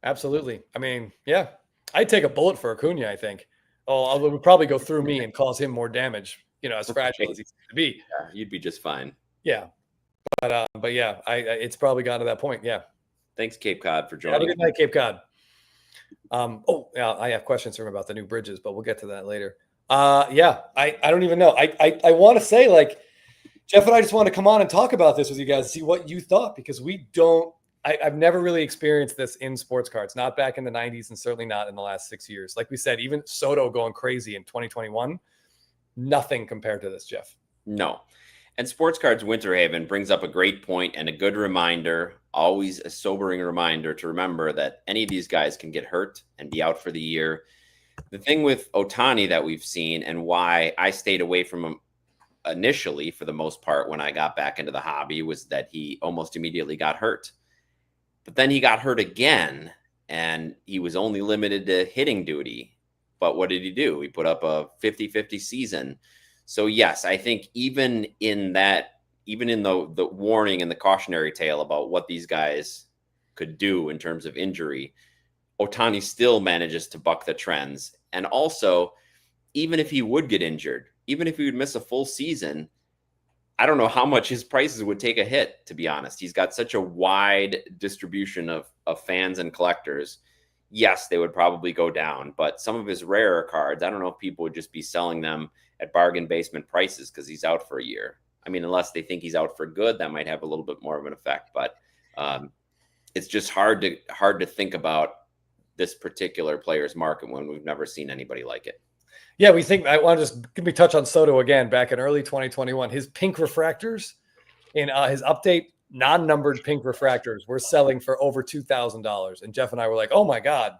absolutely. I mean, yeah, I'd take a bullet for Acuna, I think. Oh, it would probably go through me and cause him more damage, as fragile as he seems to be. Yeah, you'd be just fine. Yeah. But yeah, it's probably gotten to that point. Yeah. Thanks, Cape Cod, for Have a joining good us. night, Cape Cod. Oh, yeah, I have questions for him about the new bridges, but we'll get to that later. Yeah, I don't even know. I want to say, like, Jeff and I just want to come on and talk about this with you guys, see what you thought, because we don't. I've never really experienced this in sports cards, not back in the 90s and certainly not in the last 6 years. Like we said, even Soto going crazy in 2021, nothing compared to this, Jeff. No. And Sports Cards Winter Haven brings up a great point and a good reminder, always a sobering reminder to remember that any of these guys can get hurt and be out for the year. The thing with Ohtani that we've seen, and why I stayed away from him initially for the most part when I got back into the hobby, was that he almost immediately got hurt. But then he got hurt again, and he was only limited to hitting duty. But what did he do? He put up a 50-50 season. So yes, I think even in the warning and the cautionary tale about what these guys could do in terms of injury, Ohtani still manages to buck the trends. And also, even if he would get injured, even if he would miss a full season, I don't know how much his prices would take a hit, to be honest. He's got such a wide distribution of fans and collectors. Yes, they would probably go down, but some of his rarer cards, I don't know if people would just be selling them at bargain basement prices because he's out for a year. I mean, unless they think he's out for good, that might have a little bit more of an effect. But it's just hard to think about this particular player's market when we've never seen anybody like it. Yeah, I want to just give me touch on Soto again. Back in early 2021, his pink refractors in his update, non-numbered pink refractors were selling for over $2,000. And Jeff and I were like, "Oh my God,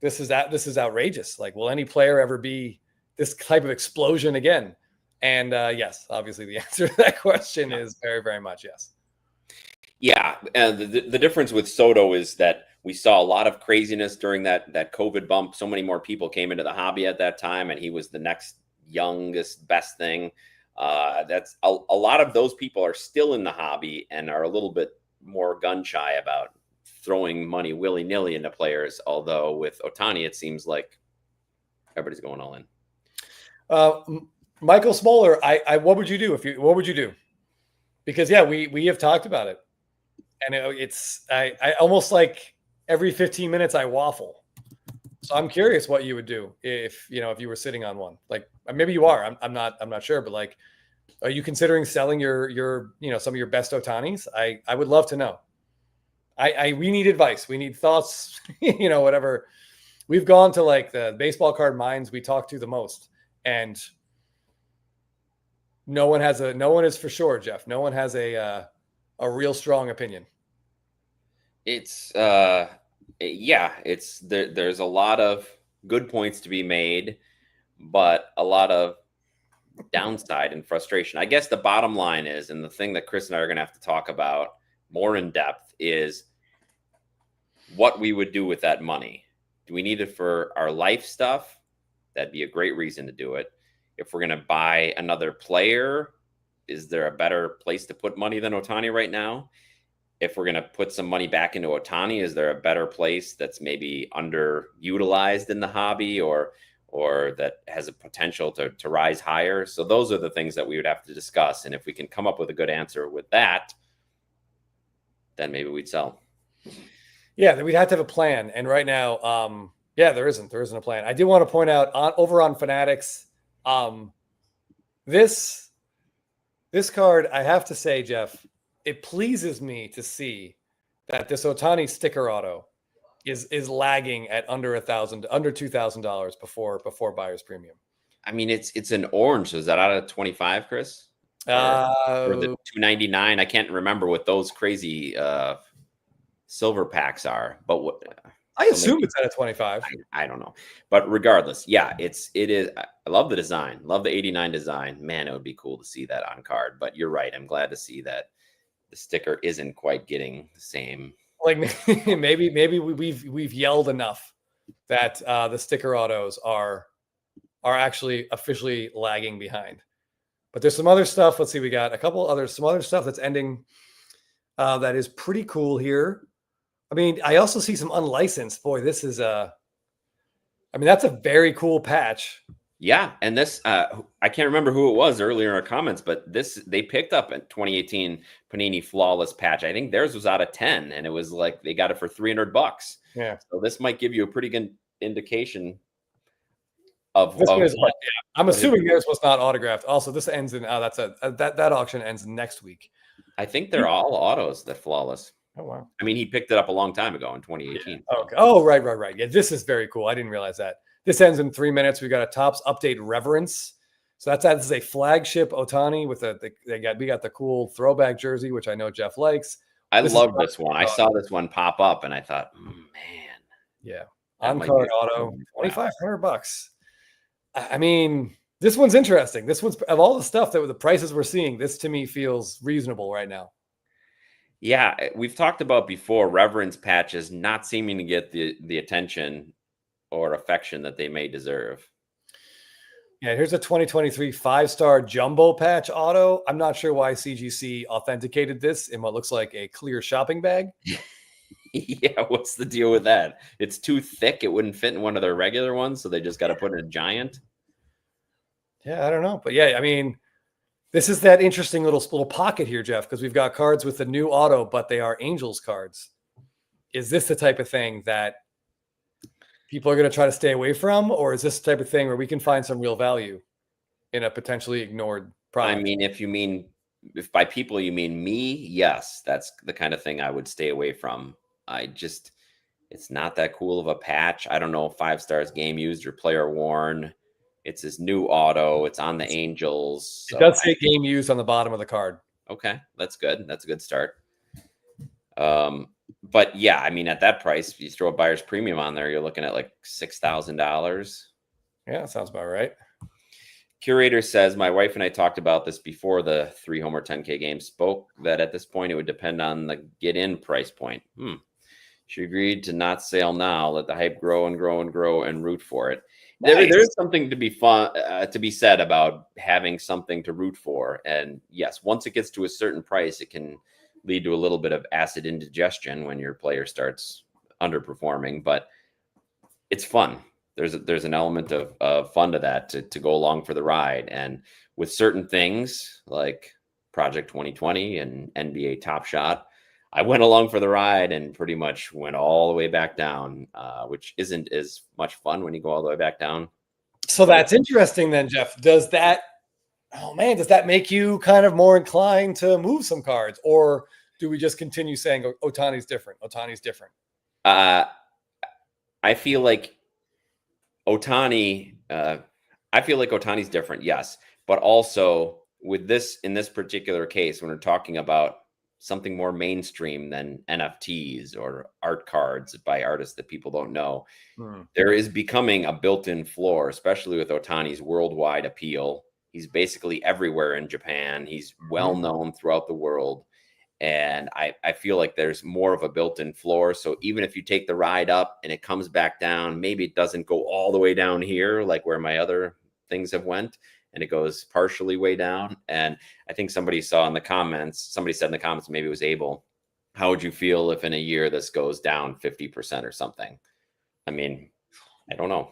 this is outrageous. Like, will any player ever be this type of explosion again?" And yes, obviously the answer to that question is very, very much yes. Yeah, the difference with Soto is that we saw a lot of craziness during that COVID bump. So many more people came into the hobby at that time, and he was the next youngest best thing. That's a lot of those people are still in the hobby and are a little bit more gun shy about throwing money willy nilly into players. Although with Ohtani, it seems like everybody's going all in. Michael Smoller, what would you do what would you do? Because yeah, we have talked about it, and I almost like every 15 minutes I waffle. So I'm curious what you would do if you were sitting on one. Like, maybe you are. I'm not sure, but like, are you considering selling your some of your best Ohtanis? I would love to know. We need advice. We need thoughts. Whatever. We've gone to like the baseball card minds we talk to the most, and no one is for sure, Jeff. No one has a real strong opinion. It's there's a lot of good points to be made, but a lot of downside and frustration. I guess the bottom line is, and the thing that Chris and I are going to have to talk about more in depth, is what we would do with that money. Do we need it for our life stuff? That'd be a great reason to do it. If we're going to buy another player, is there a better place to put money than Ohtani right now? If we're going to put some money back into Ohtani, is there a better place that's maybe underutilized in the hobby or that has a potential to rise higher? So those are the things that we would have to discuss. And if we can come up with a good answer with that, then maybe we'd sell. Yeah, we'd have to have a plan. And right now, there isn't a plan. I do want to point out over on Fanatics, this card, I have to say, Jeff, it pleases me to see that this Ohtani sticker auto is lagging at under $2,000 before buyer's premium. I mean, it's an orange. So is that out of 25, Chris? Or the 299? I can't remember what those crazy silver packs are, but what I assume it's out of 25. I don't know, but regardless, yeah, it is. I love the design, love the 89 design. Man, it would be cool to see that on card. But you're right. I'm glad to see that the sticker isn't quite getting the same. Like maybe we've yelled enough that the sticker autos are actually officially lagging behind. But there's some other stuff. Let's see, we got some other stuff that's ending That is pretty cool here. I mean, I also see some unlicensed. Boy, this is that's a very cool patch. Yeah, and this I can't remember who it was earlier in our comments, but this they picked up a 2018 Panini Flawless patch. I think theirs was out of 10, and it was like they got it for $300. Yeah, so this might give you a pretty good indication of this one is what, I'm what assuming theirs was not autographed. Also, this ends in that auction ends next week. I think they're all autos that Flawless. Oh wow! I mean, he picked it up a long time ago in 2018. Yeah. Okay. Oh right. Yeah, this is very cool. I didn't realize that. This ends in 3 minutes. We got a Topps update Reverence. So this is a flagship Ohtani with we got the cool throwback jersey, which I know Jeff likes. I love this one. I saw this one pop up, and I thought, man, yeah, on card auto, $2,500. I mean, this one's interesting. This one's of all the stuff that the prices we're seeing. This to me feels reasonable right now. Yeah, we've talked about before Reverence patches not seeming to get the attention or affection that they may deserve. Yeah, here's a 2023 5-star jumbo patch auto. I'm not sure why CGC authenticated this in what looks like a clear shopping bag. Yeah, what's the deal with that? It's too thick. It wouldn't fit in one of their regular ones, so they just got to put in a giant. Yeah, I don't know. But yeah, I mean, this is that interesting little pocket here, Jeff, because we've got cards with the new auto, but they are Angels cards. Is this the type of thing that people are going to try to stay away from, or is this the type of thing where we can find some real value in a potentially ignored product? I mean, if by people you mean me, yes, that's the kind of thing I would stay away from. It's not that cool of a patch. I don't know if 5 stars game used or player worn. It's his new auto. It's on the Angels. So it does say game used on the bottom of the card. Okay, that's good. That's a good start. But yeah, I mean, at that price, if you throw a buyer's premium on there, you're looking at like $6,000. Yeah, that sounds about right. Curator says, my wife and I talked about this before the 3-homer 10K game, spoke that at this point it would depend on the get-in price point. She agreed to not sell now, let the hype grow and grow and grow and root for it. Nice. There's something to be fun to be said about having something to root for. And yes, once it gets to a certain price, it can lead to a little bit of acid indigestion when your player starts underperforming, but it's fun. There's an element of fun to that to go along for the ride. And with certain things like Project 2020 and NBA Top Shot, I went along for the ride and pretty much went all the way back down, which isn't as much fun when you go all the way back down. So that's interesting then, Jeff. Does that make you kind of more inclined to move some cards, or do we just continue saying Ohtani's different? Ohtani's different. I feel like Ohtani's different, yes. But also with this, in this particular case, when we're talking about something more mainstream than NFTs or art cards by artists that people don't know, there is becoming a built-in floor, especially with Ohtani's worldwide appeal. He's basically everywhere in Japan. He's well known throughout the world. And I feel like there's more of a built-in floor. So even if you take the ride up and it comes back down, maybe it doesn't go all the way down here, like where my other things have went, and it goes partially way down. And I think somebody said in the comments, maybe it was Abel, how would you feel if in a year this goes down 50% or something? I mean, I don't know.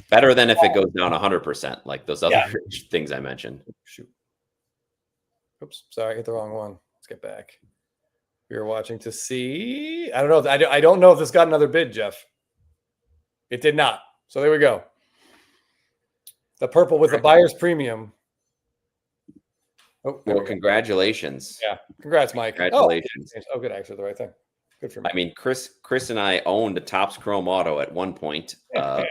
Better than if it goes down 100%, like those other things I mentioned. Shoot. Oops, sorry, I hit the wrong one. Let's get back. We were watching to see. I don't know. I don't know if this got another bid, Jeff. It did not. So there we go. The purple with the buyer's premium. Oh, well, congratulations. Yeah, congrats, Mike. Congratulations. Oh, good. Actually, the right thing. Good for me. I mean, Chris and I owned a Topps Chrome Auto at one point, a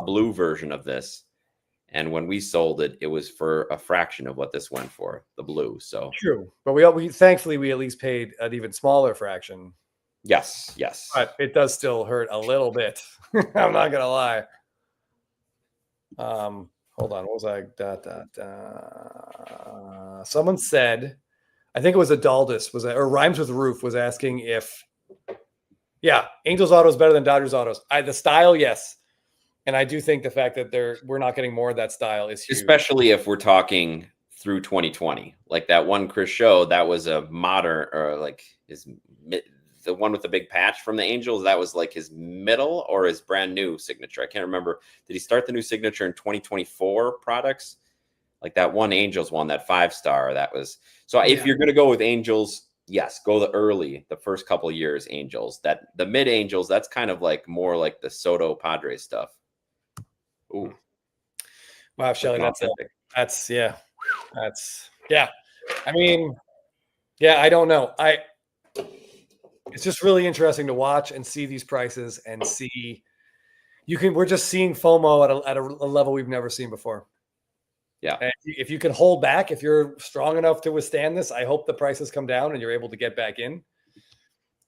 blue version of this. And when we sold it, it was for a fraction of what this went for, the blue. So true, but we thankfully we at least paid an even smaller fraction. Yes. But it does still hurt a little bit. I'm not gonna lie. Hold on. What was I? Someone said, I think it was Adaldus, or Rhymes with Roof was asking if, Angels auto is better than Dodgers autos. The style, yes. And I do think the fact that we're not getting more of that style is huge. Especially if we're talking through 2020. Like that one Chris showed, that was a modern, or like the one with the big patch from the Angels, that was like his middle or his brand new signature. I can't remember. Did he start the new signature in 2024 products? Like that one Angels one, that 5-star, that was. So if you're going to go with Angels, yes, go the first couple of years Angels. That the mid Angels, that's kind of like more like the Soto Padres stuff. Ooh. Wow, Shelly, that's yeah. I mean, yeah, I don't know. It's just really interesting to watch and see these prices and see we're just seeing FOMO at a level we've never seen before. Yeah. And if you can hold back, if you're strong enough to withstand this, I hope the prices come down and you're able to get back in.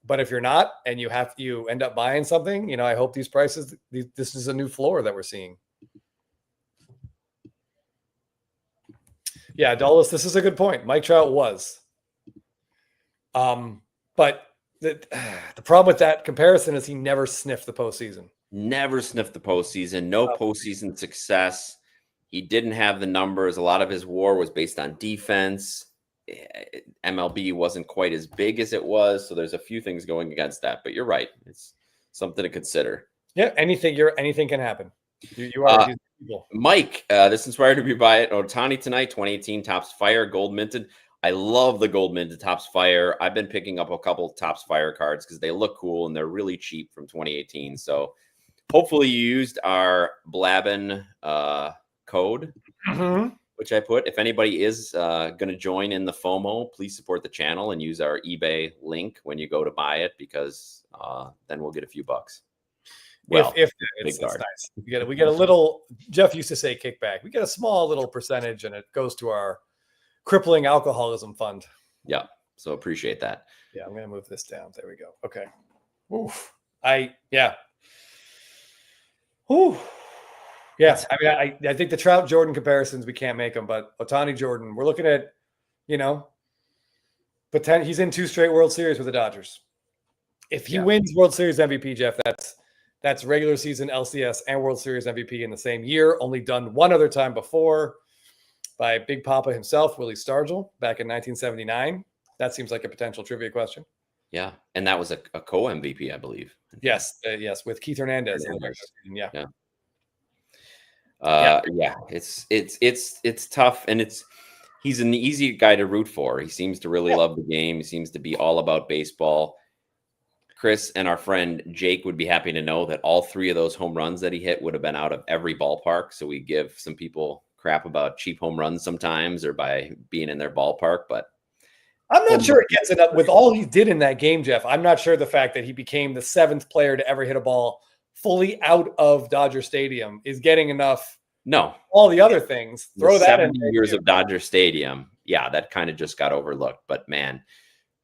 But if you're not and you end up buying something, I hope these prices, this is a new floor that we're seeing. Yeah, Dulles, this is a good point. Mike Trout was. But the problem with that comparison is he never sniffed the postseason. Never sniffed the postseason. No postseason success. He didn't have the numbers. A lot of his WAR was based on defense. MLB wasn't quite as big as it was. So there's a few things going against that. But you're right. It's something to consider. Yeah, anything can happen. You are people. Mike, this inspired me by it. Ohtani tonight, 2018 Topps Fire, gold minted. I love the gold minted Topps Fire. I've been picking up a couple of Topps Fire cards because they look cool and they're really cheap from 2018. So hopefully you used our Blabbin code, which I put. If anybody is going to join in the FOMO, please support the channel and use our eBay link when you go to buy it, because then we'll get a few bucks. Well, if it's nice. We get a little, Jeff used to say kickback. We get a small little percentage and it goes to our crippling alcoholism fund. Yeah. So appreciate that. Yeah. I'm going to move this down. There we go. Okay. Oof. Ooh. Yeah. I mean, I think the Trout Jordan comparisons, we can't make them, but Ohtani Jordan, we're looking at, he's in 2 straight World Series with the Dodgers. If he wins World Series MVP, Jeff, that's regular season LCS and World Series MVP in the same year, only done one other time before by Big Papa himself, Willie Stargell, back in 1979. That seems like a potential trivia question. Yeah, and that was a co-MVP, I believe. Yes, with Keith Hernandez. Yeah. It's tough, and he's an easy guy to root for. He seems to really love the game. He seems to be all about baseball. Chris and our friend Jake would be happy to know that all 3 of those home runs that he hit would have been out of every ballpark. So we give some people crap about cheap home runs sometimes, or by being in their ballpark, but I'm not sure it gets it up with all he did in that game, Jeff. I'm not sure the fact that he became the 7th player to ever hit a ball fully out of Dodger Stadium is getting enough. No, all the other things. Throw that 70 years of Dodger Stadium. Yeah, that kind of just got overlooked. But man,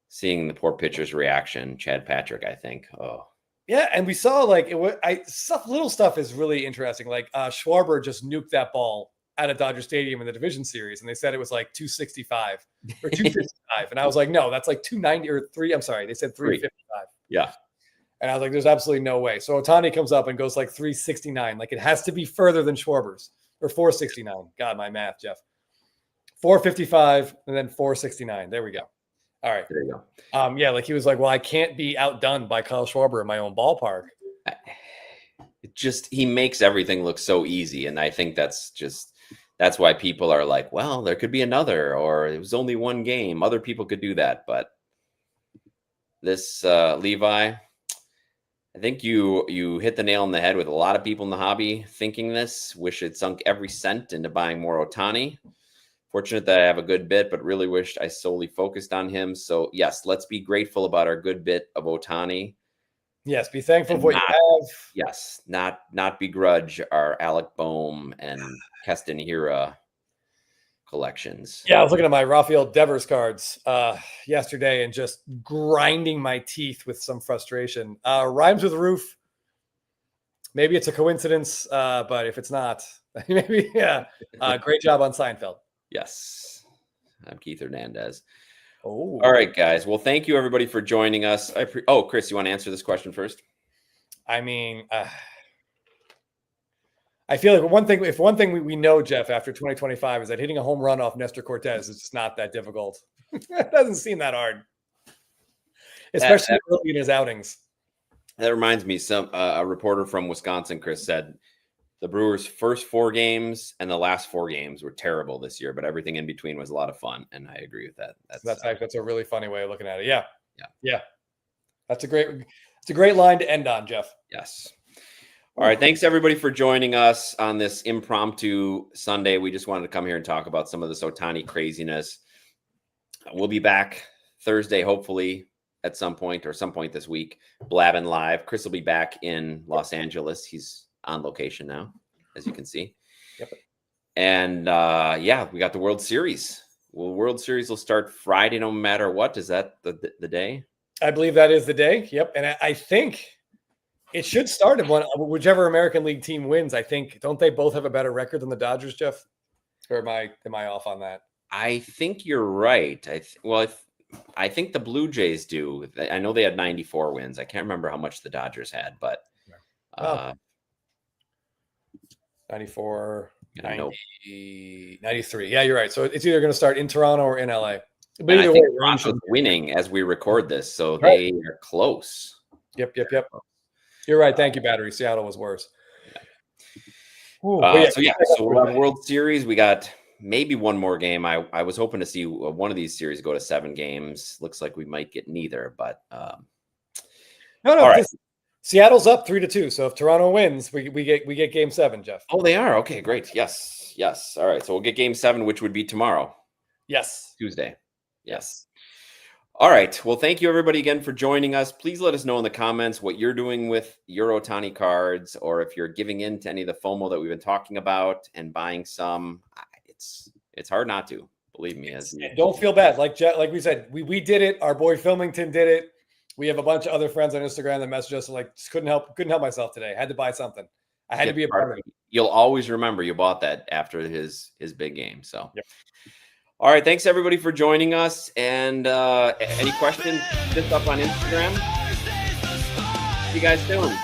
seeing the poor pitcher's reaction, Chad Patrick, I think. Oh, yeah, and we saw little stuff is really interesting. Like Schwarber just nuked that ball out of Dodger Stadium in the division series, and they said it was like 265 or 255, and I was like, no, that's like 290 or 3. I'm sorry, they said 355. Yeah, and I was like, there's absolutely no way. So Ohtani comes up and goes like 369. Like it has to be further than Schwarber's, or 469. God, my math, Jeff. 455 and then 469. There we go. All right. There you go. Yeah, like he was like, well, I can't be outdone by Kyle Schwarber in my own ballpark. He makes everything look so easy. And I think that's why people are like, well, there could be another, or it was only one game. Other people could do that. But this, Levi, I think you hit the nail on the head with a lot of people in the hobby thinking this. Wish it sunk every cent into buying more Ohtani. Fortunate that I have a good bit, but really wished I solely focused on him. So yes, let's be grateful about our good bit of Ohtani. Yes, be thankful for what you have. Yes, not begrudge our Alec Boehm and Keston Hira collections. Yeah, I was looking at my Rafael Devers cards yesterday and just grinding my teeth with some frustration. Rhymes with roof. Maybe it's a coincidence, but if it's not, maybe, yeah. Great job on Seinfeld. Yes, I'm Keith Hernandez. Oh, all right, guys. Well, thank you everybody for joining us. Chris, you want to answer this question first? I mean, I feel like one thing we know, Jeff, after 2025 is that hitting a home run off Nestor Cortez is just not that difficult. It doesn't seem that hard, especially early in his outings. That reminds me, a reporter from Wisconsin, Chris, said the Brewers' first 4 games and the last 4 games were terrible this year, but everything in between was a lot of fun, and I agree with that. That's a really funny way of looking at it. Yeah. Yeah. It's a great line to end on, Jeff. Yes. All right. Thanks everybody for joining us on this impromptu Sunday. We just wanted to come here and talk about some of this Ohtani craziness. We'll be back Thursday, hopefully at some point this week, blabbing live. Chris will be back in Los Angeles. He's on location now, as you can see. Yep. And we got the World Series. Well, World Series will start Friday no matter what. Is that the day? I believe that is the day. Yep. And I think it should start in whichever American League team wins. I think, don't they both have a better record than the Dodgers, Jeff? Or am I off on that? I think you're right. I think the Blue Jays do. I know they had 94 wins. I can't remember how much the Dodgers had, but 94, 90, 93. Yeah, you're right. So it's either going to start in Toronto or in LA. But either way, Toronto's winning as we record this, so they are close. Yep. You're right. Thank you, Battery. Seattle was worse. Yeah. So we'll have World Series. We got maybe one more game. I was hoping to see one of these series go to 7 games. Looks like we might get neither, but no. All right. Seattle's up 3-2. So if Toronto wins, we get game 7, Jeff. Oh, they are. Okay, great. Yes. All right. So we'll get game 7, which would be tomorrow. Yes. Tuesday. Yes. All right. Well, thank you everybody again for joining us. Please let us know in the comments what you're doing with your Ohtani cards, or if you're giving in to any of the FOMO that we've been talking about and buying some. It's hard not to, believe me. Don't feel bad. Like we said, we did it. Our boy Filmington did it. We have a bunch of other friends on Instagram that messaged us like, just couldn't help myself today. I had to buy something. I had to be a part of it. You'll always remember you bought that after his big game. So, yep. All right. Thanks everybody for joining us. And any questions, hit us up on Instagram. See you guys soon.